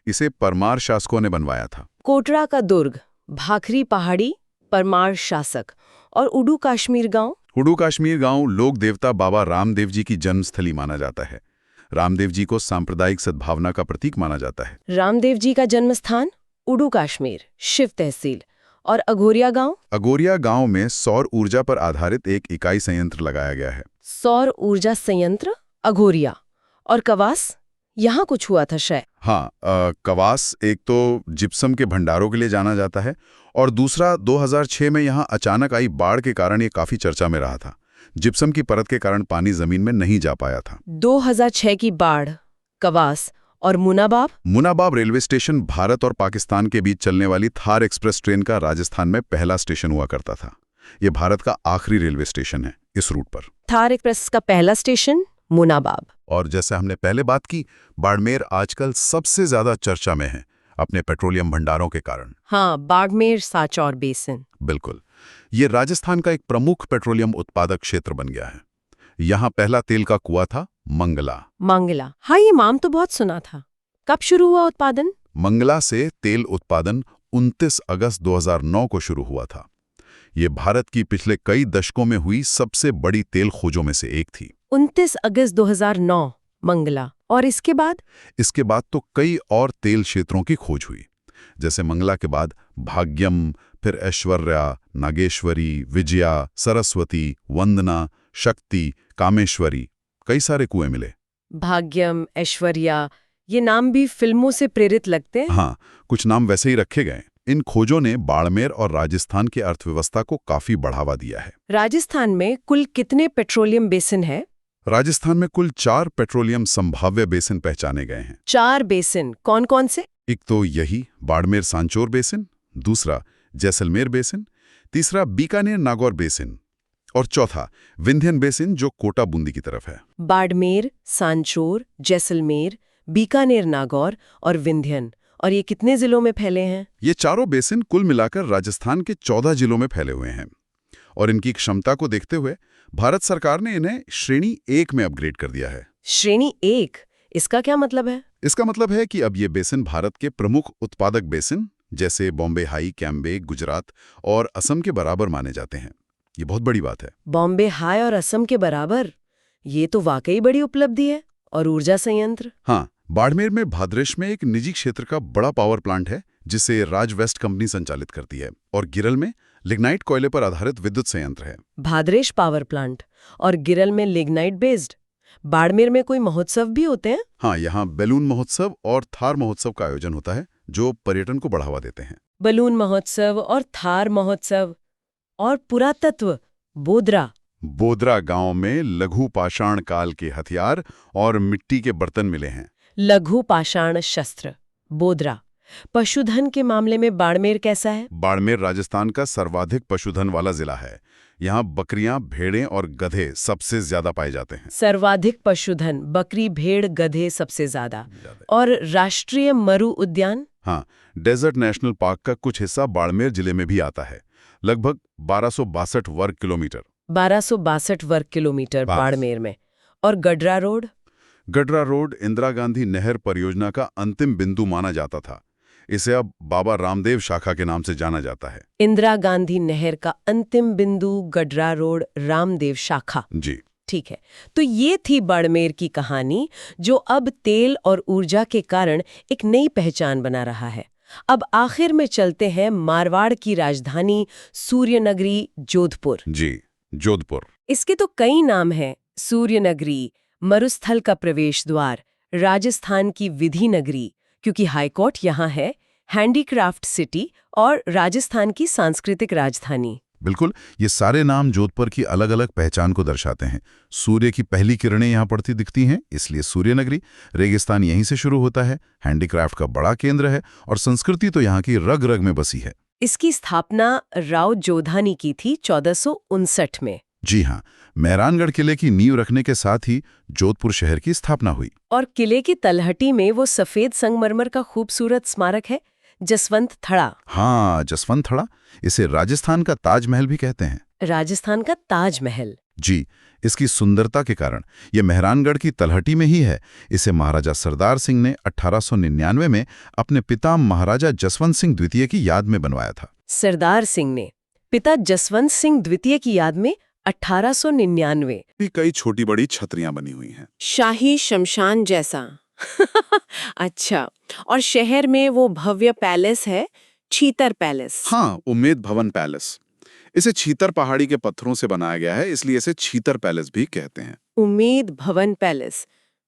इसे परमार शासकों ने बनवाया था। कोटड़ा का दुर्ग, भाखरी पहाड़ी, परमार शासक। और उडू कश्मीर गांव? उडू कश्मीर गांव लोक देवता बाबा रामदेव जी की जन्मस्थली माना जाता है। रामदेव जी को सांप्रदायिक सद्भावना का प्रतीक माना जाता है। रामदेव जी का जन्म स्थान उडू कश्मीर, शिव तहसील। और अघोरिया गांव? अघोरिया गांव में सौर ऊर्जा पर आधारित एक इकाई संयंत्र लगाया गया है। सौर ऊर्जा संयंत्र, अघोरिया। और कवास? यहाँ कुछ हुआ था शायद। हाँ, कवास एक तो जिप्सम के भंडारों के लिए जाना जाता है और दूसरा 2006 में यहाँ अचानक आई बाढ़ के कारण ये काफी चर्चा में रहा था। जिप्सम की परत के कारण पानी जमीन में नहीं जा पाया था। 2006 की बाढ़, कवास और मुनाबाब? मुनाबाब रेलवे स्टेशन भारत और पाकिस्तान के बीच चलने वाली थार एक्सप्रेस ट्रेन का राजस्थान में पहला स्टेशन हुआ करता था। ये भारत का आखिरी रेलवे स्टेशन है इस रूट पर। थार एक्सप्रेस का पहला स्टेशन मुनाबाब। और जैसे हमने पहले बात की, बाड़मेर आजकल सबसे ज्यादा चर्चा में है अपने पेट्रोलियम भंडारों के कारण। हाँ, बाड़मेर सांचौर बेसिन। बिल्कुल, ये राजस्थान का एक प्रमुख पेट्रोलियम उत्पादक क्षेत्र बन गया है। यहाँ पहला तेल का कुआं था मंगला। मंगला, हाँ, ये नाम तो बहुत सुना था। कब शुरू हुआ उत्पादन? मंगला से तेल उत्पादन 29 अगस्त 2009 को शुरू हुआ था। ये भारत की पिछले कई दशकों में हुई सबसे बड़ी तेल खोजों में से एक थी। 29 अगस्त 2009, मंगला। और इसके बाद? इसके बाद तो कई और तेल क्षेत्रों की खोज हुई। जैसे मंगला के बाद भाग्यम, फिर ऐश्वर्या, नागेश्वरी, विजया, सरस्वती, वंदना, शक्ति, कामेश्वरी, कई सारे कुएं मिले। भाग्यम, ऐश्वर्या, ये नाम भी फिल्मों से प्रेरित लगते हैं। हाँ, कुछ नाम वैसे ही रखे गए। इन खोजों ने बाड़मेर और राजस्थान की अर्थव्यवस्था को काफी बढ़ावा दिया है। राजस्थान में कुल कितने पेट्रोलियम बेसिन है? राजस्थान में कुल 4 पेट्रोलियम संभाव्य बेसिन पहचाने गए हैं। 4 बेसिन कौन कौन से? एक तो यही बाड़मेर सांचौर बेसिन, दूसरा जैसलमेर बेसिन, तीसरा बीकानेर नागौर बेसिन और चौथा विंध्यन बेसिन जो कोटा बूंदी की तरफ है। बाड़मेर, सांचौर, जैसलमेर, बीकानेर नागौर और विंध्यन। और ये कितने जिलों में फैले हैं? ये चारों बेसिन कुल मिलाकर राजस्थान के 14 जिलों में फैले हुए हैं और इनकी क्षमता को देखते हुए भारत सरकार ने इन्हें श्रेणी 1 में अपग्रेड कर दिया है। श्रेणी 1? इसका क्या मतलब है? इसका मतलब है कि अब ये बेसिन भारत के प्रमुख उत्पादक बेसिन जैसे बॉम्बे हाई, कैम्बे, गुजरात और असम के बराबर माने जाते हैं। ये बहुत बड़ी बात है। बॉम्बे हाई और असम के बराबर? ये तो वाकई बड़ी उपलब्धि है। और ऊर्जा संयंत्र? हाँ, बाड़मेर में भाद्रेश में एक निजी क्षेत्र का बड़ा पावर प्लांट है जिसे राज वेस्ट कंपनी संचालित करती है और गिरल में लिग्नाइट कोयले पर आधारित विद्युत संयंत्र है। भाद्रेश पावर प्लांट और गिरल में लिग्नाइट बेस्ड। बाड़मेर में कोई महोत्सव भी होते हैं? हाँ, यहाँ बैलून महोत्सव और थार महोत्सव का आयोजन होता है जो पर्यटन को बढ़ावा देते हैं। बलून महोत्सव और थार महोत्सव। और पुरातत्व, बोदरा गांव में लघु पाषाण काल के हथियार और मिट्टी के बर्तन मिले हैं। लघु पाषाण शस्त्र, बोदरा। पशुधन के मामले में बाड़मेर कैसा है? बाड़मेर राजस्थान का सर्वाधिक पशुधन वाला जिला है। यहाँ बकरियां, भेड़ें और गधे सबसे ज्यादा पाए जाते हैं। सर्वाधिक पशुधन, बकरी, भेड़, गधे सबसे ज्यादा। और राष्ट्रीय मरु उद्यान? हाँ, डेजर्ट नेशनल पार्क का कुछ हिस्सा बाड़मेर जिले में भी आता है। लगभग 1262 वर्ग किलोमीटर। 1262 वर्ग किलोमीटर बाड़मेर में। और गडरा रोड? गडरा रोड इंदिरा गांधी नहर परियोजना का अंतिम बिंदु माना जाता था। इसे अब बाबा रामदेव शाखा के नाम से जाना जाता है। इंदिरा गांधी नहर का अंतिम बिंदु गडरा रोड, रामदेव शाखा। जी ठीक है, तो ये थी बाड़मेर की कहानी जो अब तेल और ऊर्जा के कारण एक नई पहचान बना रहा है। अब आखिर में चलते हैं मारवाड़ की राजधानी सूर्यनगरी जोधपुर। जी, जोधपुर। इसके तो कई नाम हैं। सूर्यनगरी, मरुस्थल का प्रवेश द्वार, राजस्थान की विधि नगरी क्योंकि हाईकोर्ट यहाँ है, हैंडीक्राफ्ट सिटी और राजस्थान की सांस्कृतिक राजधानी। बिल्कुल, ये सारे नाम जोधपुर की अलग अलग पहचान को दर्शाते हैं। सूर्य की पहली किरणें यहाँ पड़ती दिखती हैं, इसलिए सूर्यनगरी। रेगिस्तान यहीं से शुरू होता है, हैंडीक्राफ्ट का बड़ा केंद्र है और संस्कृति तो यहाँ की रग रग में बसी है। इसकी स्थापना राव जोधा ने की थी 1459 में। जी हाँ, मेहरानगढ़ किले की नींव रखने के साथ ही जोधपुर शहर की स्थापना हुई। और किले की तलहटी में वो सफेद संगमरमर का खूबसूरत स्मारक है, जसवंत थड़ा। हाँ, जसवंत थड़ा। इसे राजस्थान का ताजमहल भी कहते हैं। राजस्थान का ताजमहल। जी, इसकी सुंदरता के कारण ये मेहरानगढ़ की तलहटी में ही है। इसे महाराजा सरदार सिंह ने 1899 में अपने पिता महाराजा जसवंत सिंह द्वितीय की याद में बनवाया था। सरदार सिंह ने पिता जसवंत सिंह द्वितीय की याद में 1899 भी कई छोटी बड़ी छतरियां बनी हुई हैं। शाही शमशान जैसा। अच्छा, और शहर में वो भव्य पैलेस है, छीतर पैलेस। हाँ, उम्मेद भवन पैलेस। इसे छीतर पहाड़ी के पत्थरों से बनाया गया है, इसलिए इसे छीतर पैलेस भी कहते हैं। उम्मेद भवन पैलेस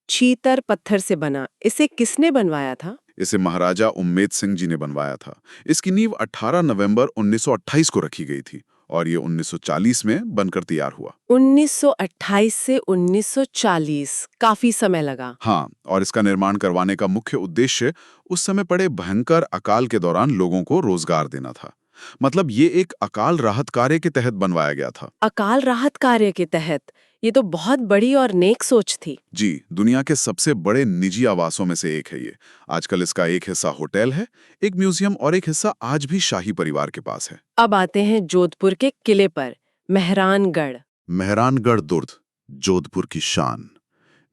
छीतर पत्थर से बना। इसे किसने बनवाया था? इसे महाराजा उम्मेद सिंह जी ने बनवाया था। इसकी नींव 18 नवंबर 1928 को रखी गई थी और ये 1940 में बनकर तैयार हुआ। 1928 से 1940, काफी समय लगा। हाँ, और इसका निर्माण करवाने का मुख्य उद्देश्य उस समय पड़े भयंकर अकाल के दौरान लोगों को रोजगार देना था। मतलब ये एक अकाल राहत कार्य के तहत बनवाया गया था। अकाल राहत कार्य के तहत? ये तो बहुत बड़ी और नेक सोच थी। जी, दुनिया के सबसे बड़े निजी आवासों में से एक है ये। आजकल इसका एक हिस्सा होटल है, एक म्यूजियम और एक हिस्सा आज भी शाही परिवार के पास है। अब आते हैं जोधपुर के किले पर, मेहरानगढ़। मेहरानगढ़ दुर्ग, जोधपुर की शान।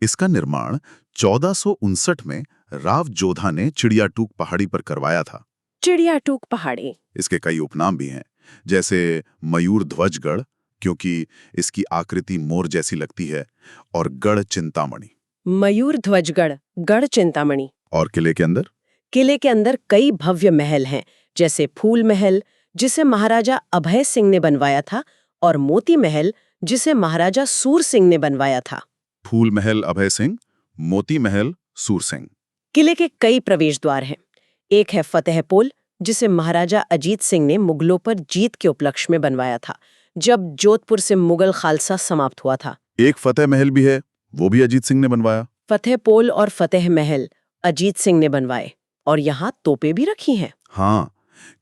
इसका निर्माण 1459 में राव जोधा ने चिड़ियाटूक पहाड़ी पर करवाया था। चिड़ियाटूक पहाड़ी। इसके कई उपनाम भी हैं, जैसे मयूर ध्वजगढ़ क्योंकि इसकी आकृति मोर जैसी लगती है, और गढ़ चिंतामणि। मयूर ध्वजगढ़, गढ़ चिंतामणि। और किले के अंदर कई भव्य महल हैं, जैसे फूल महल जिसे महाराजा अभय सिंह ने बनवाया था, और मोती महल जिसे महाराजा सूर सिंह ने बनवाया था। फूल महल अभय सिंह, मोती महल सूर सिंह। किले के कई प्रवेश द्वार हैं। एक है फतेहपोल, जिसे महाराजा अजीत सिंह ने मुगलों पर जीत के उपलक्ष्य में बनवाया था, जब जोधपुर से मुगल खालसा समाप्त हुआ था। एक फतेह महल भी है, वो भी अजीत सिंह ने बनवाया। फतेहपोल और फतेह महल अजीत सिंह ने बनवाए, और यहाँ तोपें भी रखी हैं। हाँ,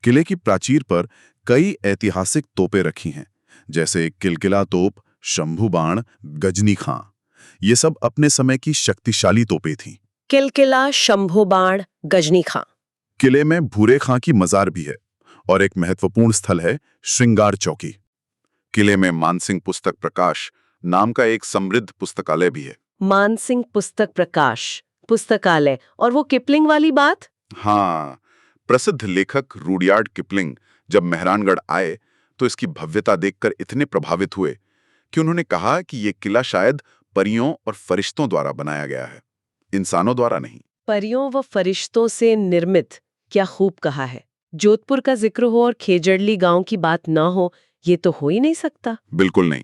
किले की प्राचीर पर कई ऐतिहासिक तोपें रखी हैं, जैसे किलकिला तोप, शंभू बाण, गजनी खां। ये सब अपने समय की शक्तिशाली तोपें थीं। किलकिला, शंभू बाण, गजनी खां। किले में भूरे खां की मजार भी है और एक महत्वपूर्ण स्थल है श्रृंगार चौकी। किले में मानसिंह पुस्तक प्रकाश नाम का एक समृद्ध पुस्तकालय भी है। मानसिंह पुस्तक प्रकाश पुस्तकालय, और वो किपलिंग वाली बात? हाँ, प्रसिद्ध लेखक रुडयार्ड किपलिंग जब मेहरानगढ़ आए तो इसकी भव्यता देखकर इतने प्रभावित हुए कि उन्होंने कहा कि ये किला शायद परियों और फरिश्तों द्वारा बनाया गया है, इंसानों द्वारा नहीं। परियों व फरिश्तों से निर्मित, क्या खूब कहा है। जोधपुर का जिक्र हो और खेजड़ली गांव की बात ना हो, ये तो हो ही नहीं सकता। बिल्कुल नहीं।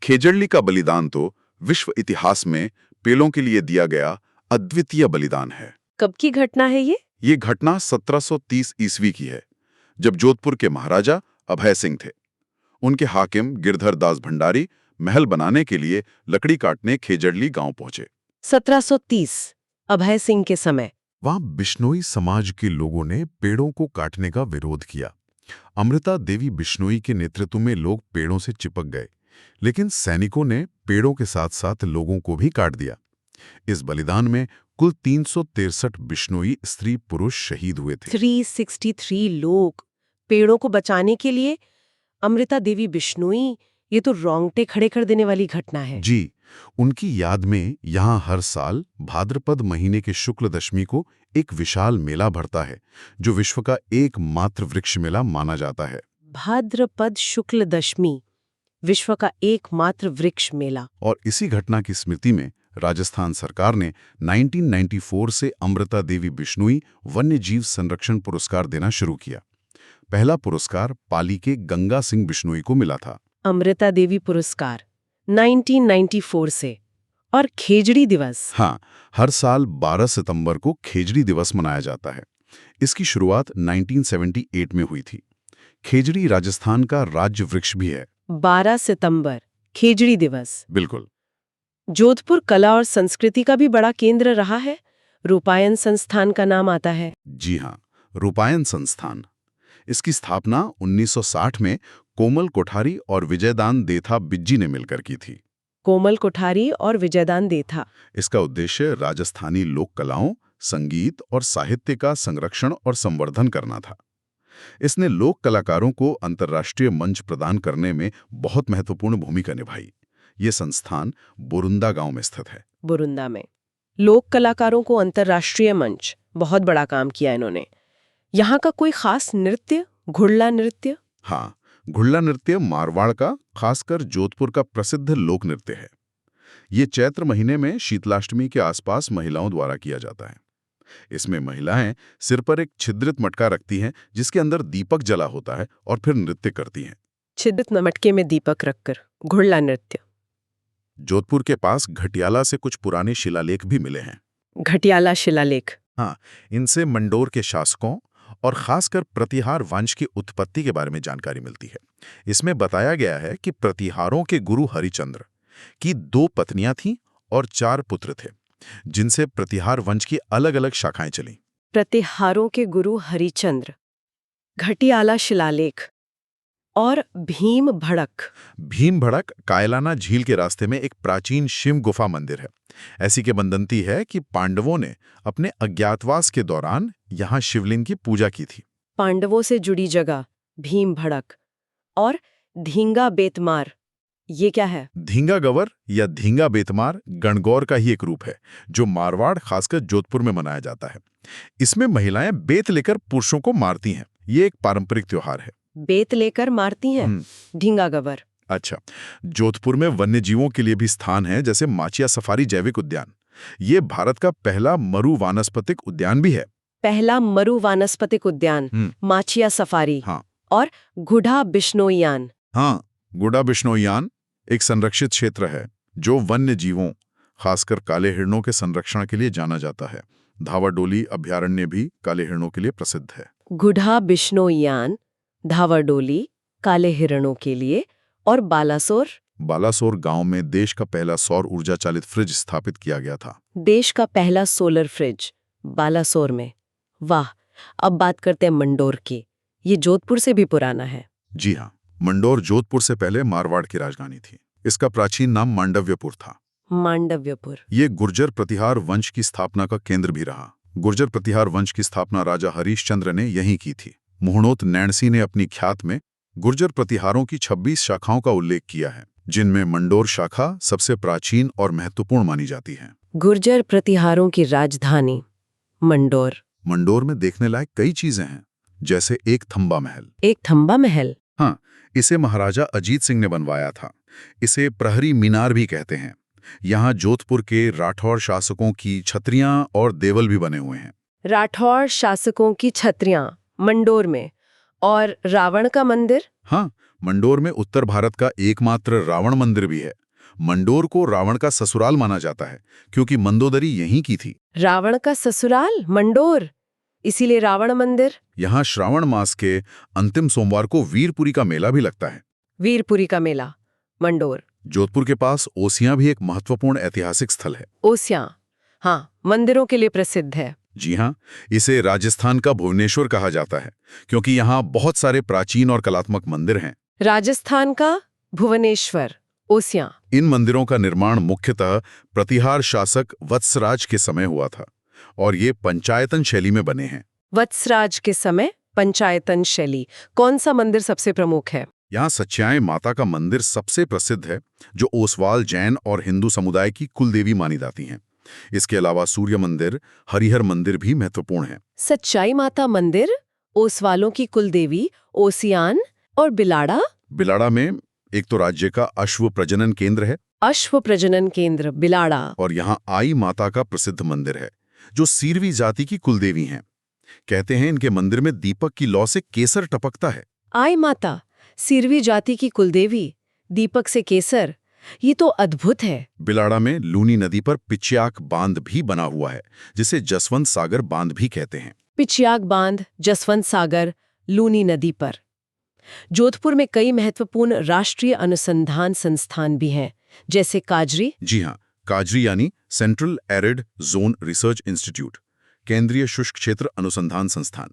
खेजड़ली का बलिदान तो विश्व इतिहास में पेलों के लिए दिया गया अद्वितीय बलिदान है। कब की घटना है ये? ये घटना 1730 ईस्वी की है, जब जोधपुर के महाराजा अभय सिंह थे। उनके हाकिम गिरधर दास भंडारी महल बनाने के लिए लकड़ी काटने खेजड़ली गांव पहुंचे। 1730, अभय सिंह के समय। वहां बिश्नोई समाज के लोगों ने पेड़ों को काटने का विरोध किया। अमृता देवी बिश्नोई के नेतृत्व में लोग पेड़ों से चिपक गए, लेकिन सैनिकों ने पेड़ों के साथ साथ लोगों को भी काट दिया। इस बलिदान में कुल 363 बिश्नोई स्त्री पुरुष शहीद हुए थे। 363 लोग पेड़ों को बचाने के लिए। अमृता देवी बिश्नोई, ये तो रोंगटे खड़े कर देने वाली घटना है। जी, उनकी याद में यहाँ हर साल भाद्रपद महीने के शुक्ल दशमी को एक विशाल मेला भरता है, जो विश्व का एकमात्र वृक्ष मेला माना जाता है। भाद्रपद शुक्ल दशमी, विश्व का एकमात्र वृक्ष मेला। और इसी घटना की स्मृति में राजस्थान सरकार ने 1994 से अमृता देवी बिश्नोई वन्य जीव संरक्षण पुरस्कार देना शुरू किया। पहला पुरस्कार पाली के गंगा सिंह बिश्नोई को मिला था। अमृता देवी पुरस्कार 1994 से। और खेजड़ी दिवस? हाँ, हर साल 12 सितंबर को खेजड़ी दिवस मनाया जाता है। इसकी शुरुआत 1978 में हुई थी। खेजड़ी राजस्थान का राज्य वृक्ष भी है। 12 सितंबर खेजड़ी दिवस। बिल्कुल। जोधपुर कला और संस्कृति का भी बड़ा केंद्र रहा है। रूपायन संस्थान का नाम आता है। जी हाँ, रूपायन संस्थान। इसकी स्थापना 1960 में कोमल कोठारी और विजयदान देथा बिज्जी ने मिलकर की थी। कोमल कोठारी और विजयदान देथा। इसका उद्देश्य राजस्थानी लोक कलाओं, संगीत और साहित्य का संरक्षण और संवर्धन करना था। इसने लोक कलाकारों को अंतर्राष्ट्रीय मंच प्रदान करने में बहुत महत्वपूर्ण भूमिका निभाई। ये संस्थान बोरुंदा गांव में स्थित है। बोरुंदा में लोक कलाकारों को अंतर्राष्ट्रीय मंच, बहुत बड़ा काम किया इन्होंने। यहाँ का कोई खास नृत्य, घुड़ला नृत्य? हाँ, घुड़ला नृत्य मारवाड़ का, खासकर जोधपुर का प्रसिद्ध लोक नृत्य है। ये चैत्र महीने में शीतलाष्टमी के आसपास महिलाओं द्वारा किया जाता है। इसमें महिलाएं सिर पर एक छिद्रित मटका रखती हैं जिसके अंदर दीपक जला होता है और फिर नृत्य करती हैं। छिद्रित मटके में दीपक रखकर घुड़ला नृत्य। जोधपुर के पास घटियाला से कुछ पुराने शिलालेख भी मिले हैं। घटियाला शिलालेख? हाँ, इनसे मंडोर के शासकों और खासकर प्रतिहार वंश की उत्पत्ति के बारे में जानकारी मिलती है। इसमें बताया गया है कि प्रतिहारों के गुरु हरिचंद्र की 2 पत्नियां थीं और 4 पुत्र थे, जिनसे प्रतिहार वंश की अलग अलग शाखाएं चलीं। प्रतिहारों के गुरु हरिचंद्र, घटियाला शिलालेख और भीम भड़क कायलाना झील के रास्ते में एक प्राचीन शिव गुफा मंदिर है। ऐसी किंवदंती है कि पांडवों ने अपने अज्ञातवास के दौरान यहाँ शिवलिंग की पूजा की थी। पांडवों से जुड़ी जगह भीम भड़क। और धींगा बेतमार, ये क्या है? धींगा गवर या धींगा बेतमार गणगौर का ही एक रूप है जो मारवाड़, खासकर जोधपुर में मनाया जाता है। इसमें महिलाएं बेत लेकर पुरुषों को मारती हैं। ये एक पारंपरिक त्योहार है। बेत लेकर मारती हैं? धींगा गवर। अच्छा, जोधपुर में वन्य जीवों के लिए भी स्थान है, जैसे माचिया सफारी जैविक उद्यान। ये भारत का पहला मरु वानस्पतिक उद्यान भी है। पहला मरु वानस्पतिक उद्यान, माचिया सफारी। हाँ। और गुढ़ा बिश्नोईयान। हाँ, गुढ़ा बिश्नोईयान एक संरक्षित क्षेत्र है जो वन्य जीवों, खासकर काले हिरणों के संरक्षण के लिए जाना जाता है। धावाडोली अभयारण्य भी काले हिरणों के लिए प्रसिद्ध है। गुढ़ा बिश्नोईयान, धावाडोली काले हिरणों के लिए। और बालासोर गांव में देश का पहला सौर ऊर्जा चालित फ्रिज स्थापित किया गया था। देश का पहला सोलर फ्रिज बालासोर में। वाह। अब बात करते हैं मंडोर की। ये जोधपुर से भी पुराना है। जी हाँ, मंडोर जोधपुर से पहले मारवाड़ की राजधानी थी। इसका प्राचीन नाम मांडव्यपुर था। मांडव्यपुर। ये गुर्जर प्रतिहार वंश की स्थापना का केंद्र भी रहा। गुर्जर प्रतिहार वंश की स्थापना राजा हरीशचंद्र ने यहीं की थी। मुहणोत नैणसी ने अपनी ख्यात में गुर्जर प्रतिहारों की 26 शाखाओं का उल्लेख किया है, जिनमें मंडोर शाखा सबसे प्राचीन और महत्वपूर्ण मानी जाती है। गुर्जर प्रतिहारों की राजधानी मंडोर। मंडोर में देखने लायक कई चीजें हैं, जैसे एक थंबा महल। एक थंबा महल? हाँ, इसे महाराजा अजीत सिंह ने बनवाया था। इसे प्रहरी मीनार भी कहते हैं। यहाँ जोधपुर के राठौर शासकों की छतरियां और देवल भी बने हुए हैं। राठौर शासकों की छतरियां मंडोर में। और रावण का मंदिर? हाँ, मंडोर में उत्तर भारत का एकमात्र रावण मंदिर भी है। मंडोर को रावण का ससुराल माना जाता है क्योंकि मंदोदरी यहीं की थी। रावण का ससुराल मंडोर, इसीलिए रावण मंदिर। यहाँ श्रावण मास के अंतिम सोमवार को वीरपुरी का मेला भी लगता है। वीरपुरी का मेला मंडोर। जोधपुर के पास ओसियां भी एक महत्वपूर्ण ऐतिहासिक स्थल है। ओसियां, हाँ, मंदिरों के लिए प्रसिद्ध है। जी हाँ, इसे राजस्थान का भुवनेश्वर कहा जाता है क्योंकि यहाँ बहुत सारे प्राचीन और कलात्मक मंदिर हैं। राजस्थान का भुवनेश्वर, ओसियां। इन मंदिरों का निर्माण मुख्यतः प्रतिहार शासक वत्सराज के समय हुआ था और ये पंचायतन शैली में बने हैं। वत्सराज के समय पंचायतन शैली। कौन सा मंदिर सबसे प्रमुख है? यहाँ सच्चाई माता का मंदिर सबसे प्रसिद्ध है, जो ओसवाल जैन और हिंदू समुदाय की कुलदेवी मानी जाती हैं। इसके अलावा सूर्य मंदिर, हरिहर मंदिर भी महत्वपूर्ण है। सच्चाई माता मंदिर, ओसवालों की कुलदेवी, ओसियान और बिलाड़ा। बिलाड़ा में एक तो राज्य का अश्व प्रजनन केंद्र है अश्व प्रजनन केंद्र बिलाड़ा। और यहाँ आई माता का प्रसिद्ध मंदिर है जो सीरवी जाति की कुलदेवी हैं। कहते हैं इनके मंदिर में दीपक की लौ से केसर टपकता है। आई माता, सीरवी जाति की कुलदेवी, दीपक से केसर, ये तो अद्भुत है। बिलाड़ा में लूनी नदी पर पिच्याक बांध भी बना हुआ है जिसे जसवंत सागर बांध भी कहते हैं। पिच्याक बांध, जसवंत सागर, लूनी नदी पर। जोधपुर में कई महत्वपूर्ण राष्ट्रीय अनुसंधान संस्थान भी हैं, जैसे काजरी। जी हाँ, काजरी यानी central arid zone research institute, केंद्रीय शुष्क क्षेत्र अनुसंधान संस्थान।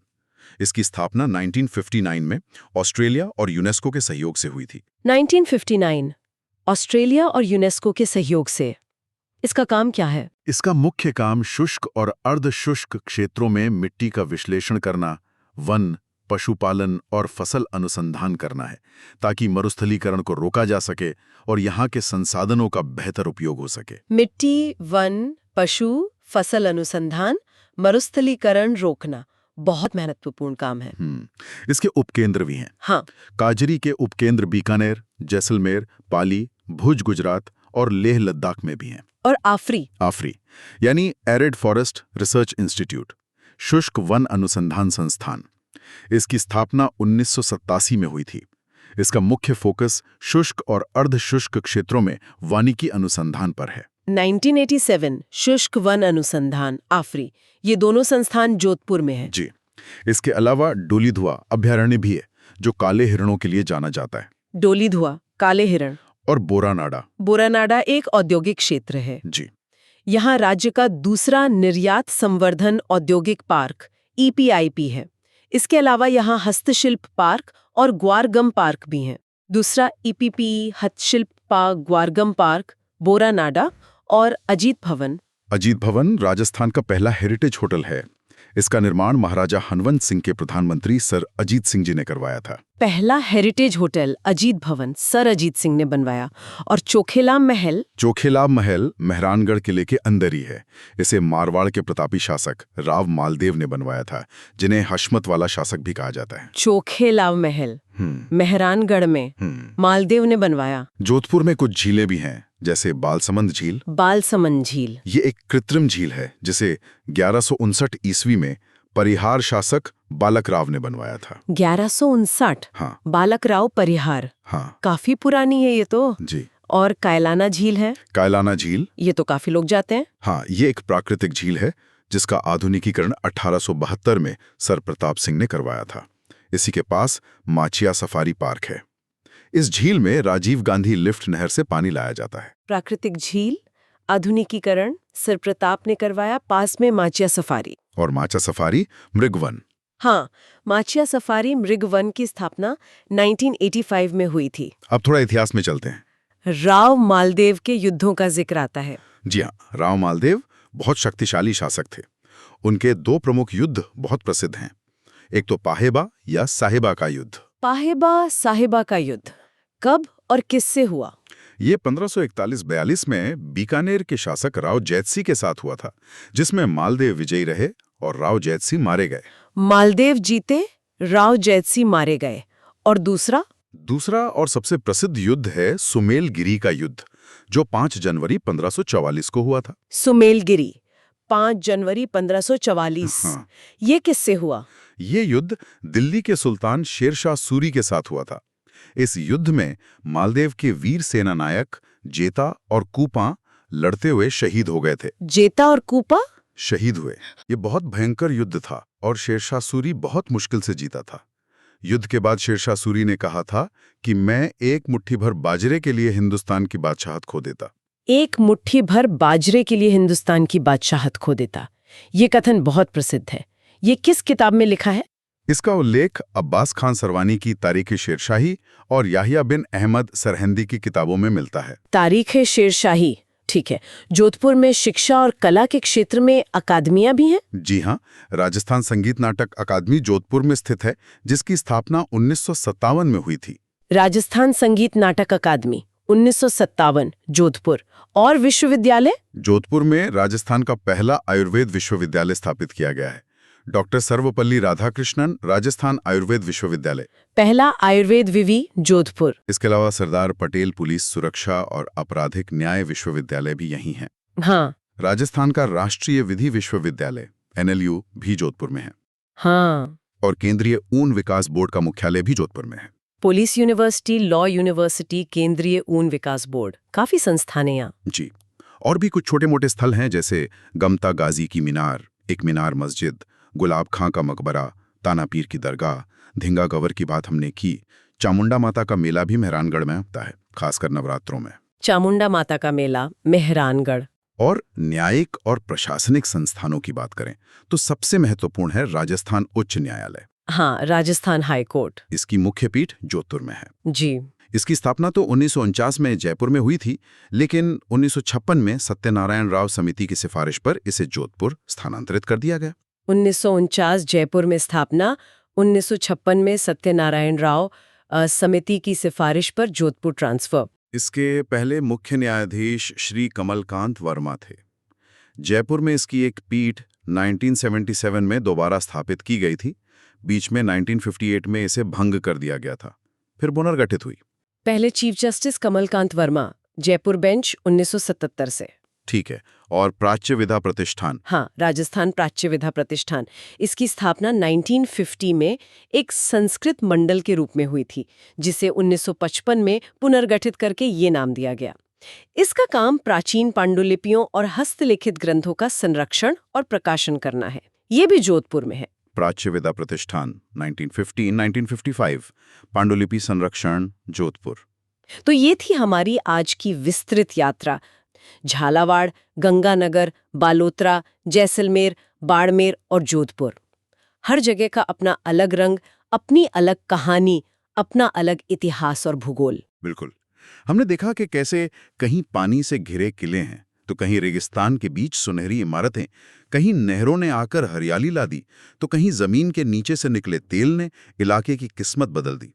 इसकी स्थापना 1959 में ऑस्ट्रेलिया और यूनेस्को के सहयोग से हुई थी। 1959 ऑस्ट्रेलिया और यूनेस्को के सहयोग से। इसका काम क्या है? इसका मुख्य काम शुष्क और अर्धशुष्क क्षेत्रों में मिट्टी का विश्लेषण करना, वन, पशुपालन और फसल अनुसंधान करना है ताकि मरुस्थलीकरण को रोका जा सके और यहाँ के संसाधनों का बेहतर उपयोग हो सके। मिट्टी, वन, पशु, फसल अनुसंधान, मरुस्थलीकरण रोकना बहुत महत्वपूर्ण काम है। इसके उपकेंद्र भी हैं। हाँ, काजरी के उपकेंद्र बीकानेर, जैसलमेर, पाली, भुज गुजरात और लेह लद्दाख में भी हैं। और आफरी यानी एरिड फॉरेस्ट रिसर्च इंस्टीट्यूट, शुष्क वन अनुसंधान संस्थान। इसकी स्थापना 1987 में हुई थी। इसका मुख्य फोकस शुष्क और अर्धशुष्क क्षेत्रों में वानिकी अनुसंधान पर है। 1987 शुष्क वन अनुसंधान, आफरी, ये दोनों संस्थान जोधपुर में हैं। जी। इसके अलावा डोलीधुआ अभ्यारण्य भी है जो काले हिरणों के लिए जाना जाता है। डोलीधुआ, काले हिरण। और बोरानाडा एक औद्योगिक क्षेत्र है। जी। यहाँ राज्य का दूसरा निर्यात संवर्धन औद्योगिक पार्क EPIP है। इसके अलावा यहाँ हस्तशिल्प पार्क और ग्वारगम पार्क भी हैं। दूसरा EPP हस्तशिल्प पार्क, ग्वारगम पार्क, बोरानाडा और अजीत भवन राजस्थान का पहला हेरिटेज होटल है। इसका निर्माण महाराजा हनवंत सिंह के प्रधानमंत्री सर अजीत सिंह जी ने करवाया था। पहला हेरिटेज होटल अजीत भवन सर अजीत सिंह ने बनवाया। और चोखेलाम महल मेहरानगढ़ किले के अंदर ही है। इसे मारवाड़ के प्रतापी शासक राव मालदेव ने बनवाया था, जिन्हें हशमत वाला शासक भी कहा जाता है। चोखेलाम महल मेहरानगढ़ में मालदेव ने बनवाया। जोधपुर में कुछ झीलें भी हैं, जैसे बालसमंद झील। ये एक कृत्रिम झील है जिसे 1159 ईस्वी में परिहार शासक बालक राव ने बनवाया था। 1159? हाँ। बालक राव परिहार। हाँ, काफी पुरानी है ये तो। जी। और कायलाना झील, ये तो काफी लोग जाते हैं। हाँ, ये एक प्राकृतिक झील है जिसका आधुनिकीकरण 1872 में सर प्रताप सिंह ने करवाया था। इसी के पास माचिया सफारी पार्क है। इस झील में राजीव गांधी लिफ्ट नहर से पानी लाया जाता है। प्राकृतिक झील, आधुनिकीकरण सर प्रताप ने करवाया, पास में माचिया सफारी। और माचिया सफारी मृगवन। हाँ, माचिया सफारी मृगवन की स्थापना 1985 में हुई थी। अब थोड़ा इतिहास में चलते हैं। राव मालदेव के युद्धों का जिक्र आता है। जी हाँ, राव मालदेव बहुत शक्तिशाली शासक थे। उनके दो प्रमुख युद्ध बहुत प्रसिद्ध हैं। एक तो पाहेबा या साहेबा का युद्ध। पाहेबा साहेबा का युद्ध कब और किससे हुआ? ये 1541-42 में बीकानेर के शासक राव जैतसी के साथ हुआ था, जिसमें मालदेव विजयी रहे और राव जैतसी मारे गए। मालदेव जीते, राव मारे गए। और दूसरा और सबसे प्रसिद्ध युद्ध है सुमेलगिरी का युद्ध, जो 5 जनवरी 1544 को हुआ था। सुमेलगिरी 5 जनवरी 1544। हाँ। ये किससे हुआ? ये युद्ध दिल्ली के सुल्तान शेरशाह सूरी के साथ हुआ था। इस युद्ध में मालदेव के वीर सेना नायक जेता और कूपा लड़ते हुए शहीद हो गए थे। जेता और कूपा शहीद हुए। ये बहुत भयंकर युद्ध था और शेरशाह सूरी बहुत मुश्किल से जीता था। युद्ध के बाद शेरशाह सूरी ने कहा था कि मैं एक मुट्ठी भर बाजरे के लिए हिंदुस्तान की बादशाहत खो देता। एक मुट्ठी भर बाजरे के लिए हिंदुस्तान की बादशाहत खो देता। ये कथन बहुत प्रसिद्ध है। ये किस किताब में लिखा है? इसका उल्लेख अब्बास खान सरवानी की तारीख़ शेरशाही और याहिया बिन अहमद सरहिंदी की किताबों में मिलता है। तारीख़ शेरशाही, ठीक है। जोधपुर में शिक्षा और कला के क्षेत्र में अकादमियां भी हैं? जी हाँ, राजस्थान संगीत नाटक अकादमी जोधपुर में स्थित है, जिसकी स्थापना 1957 में हुई थी। राजस्थान संगीत नाटक अकादमी 1957, जोधपुर। और विश्वविद्यालय? जोधपुर में राजस्थान का पहला आयुर्वेद विश्वविद्यालय स्थापित किया गया है, डॉक्टर सर्वपल्ली राधाकृष्णन, राजस्थान आयुर्वेद विश्वविद्यालय। पहला आयुर्वेद विवि, जोधपुर। इसके अलावा सरदार पटेल पुलिस सुरक्षा और आपराधिक न्याय विश्वविद्यालय भी यहीं है। हाँ राजस्थान का राष्ट्रीय विधि विश्वविद्यालय NLU भी जोधपुर में है। हाँ। और केंद्रीय ऊन विकास बोर्ड का मुख्यालय भी जोधपुर में है। पुलिस यूनिवर्सिटी, लॉ यूनिवर्सिटी, केंद्रीय ऊन विकास बोर्ड, काफी संस्थानें यहाँ। जी। और भी कुछ छोटे मोटे स्थल हैं, जैसे गमता गाजी की मीनार, एक मीनार मस्जिद, गुलाब खां का मकबरा, ताना पीर की दरगाह, धिंगा गवर की बात हमने की। चामुंडा माता का मेला भी मेहरानगढ़ में होता है, खासकर नवरात्रों में। चामुंडा माता का मेला, मेहरानगढ़। और न्यायिक और प्रशासनिक संस्थानों की बात करें तो सबसे महत्वपूर्ण है राजस्थान उच्च न्यायालय। हाँ, राजस्थान हाई कोर्ट। इसकी मुख्य पीठ जोधपुर में है। जी। इसकी स्थापना तो 1949 में जयपुर में हुई थी, लेकिन 1956 में सत्यनारायण राव समिति की सिफारिश पर इसे जोधपुर स्थानांतरित कर दिया गया। 1949 जयपुर में स्थापना, 1956 में सत्यनारायण राव समिति की सिफारिश पर जोधपुर ट्रांसफर। इसके पहले मुख्य न्यायाधीश श्री कमलकांत वर्मा थे। जयपुर में इसकी एक पीठ 1977 में दोबारा स्थापित की गई थी। बीच में 1958 में इसे भंग कर दिया गया था, फिर पुनर्गठित हुई। पहले chief justice Kamalkant Verma, Jaipur bench 1977 से। ठीक है। और प्राच्य विधा प्रतिष्ठान? हाँ, राजस्थान प्राच्य विधा प्रतिष्ठान। इसकी स्थापना 1950 में एक संस्कृत मंडल के रूप में हुई थी, जिसे 1955 में पुनर्गठित करके ये नाम दिया गया। इसका काम प्राचीन पांडुलिपियों और हस्तलिखित ग्रंथों का संरक्षण और प्रकाशन करना है। ये भी जोधपुर में है। प्राच्य विधा प्रतिष्ठान 1950-1955, पांडुलिपि संरक्षण, जोधपुर। तो ये थी हमारी आज की विस्तृत यात्रा। झालावाड़, गंगानगर, बालोतरा, जैसलमेर, बाड़मेर और जोधपुर। हर जगह का अपना अलग रंग, अपनी अलग कहानी, अपना अलग इतिहास और भूगोल। बिल्कुल। हमने देखा कि कैसे कहीं पानी से घिरे किले हैं, तो कहीं रेगिस्तान के बीच सुनहरी इमारतें, कहीं नहरों ने आकर हरियाली ला दी, तो कहीं जमीन के नीचे से निकले तेल ने इलाके की किस्मत बदल दी।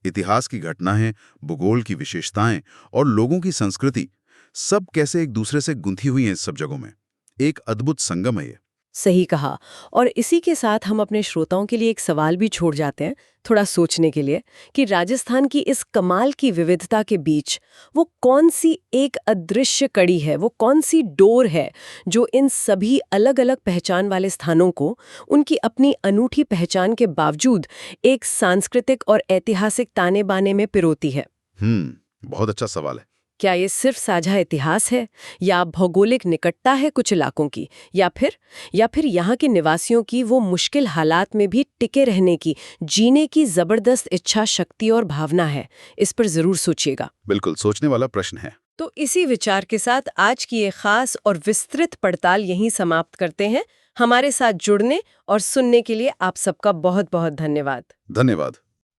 इतिहास की घटनाएं, भूगोल की विशेषताएं और लोगों की संस्कृति, सब कैसे एक दूसरे से गुंथी हुई हैं इस सब जगहों में। एक अद्भुत संगम है ये। सही कहा। और इसी के साथ हम अपने श्रोताओं के लिए एक सवाल भी छोड़ जाते हैं, थोड़ा सोचने के लिए, कि राजस्थान की इस कमाल की विविधता के बीच वो कौन सी एक अदृश्य कड़ी है, वो कौन सी डोर है जो इन सभी अलग अलग पहचान वाले स्थानों को उनकी अपनी अनूठी पहचान के बावजूद एक सांस्कृतिक और ऐतिहासिक ताने बाने में पिरोती है। बहुत अच्छा सवाल है। क्या ये सिर्फ साझा इतिहास है, या भौगोलिक निकटता है कुछ इलाकों की, या फिर यहाँ के निवासियों की वो मुश्किल हालात में भी टिके रहने की, जीने की जबरदस्त इच्छा शक्ति और भावना है? इस पर जरूर सोचिएगा। बिल्कुल सोचने वाला प्रश्न है। तो इसी विचार के साथ आज की ये खास और विस्तृत पड़ताल यहीं समाप्त करते हैं। हमारे साथ जुड़ने और सुनने के लिए आप सबका बहुत बहुत धन्यवाद। धन्यवाद।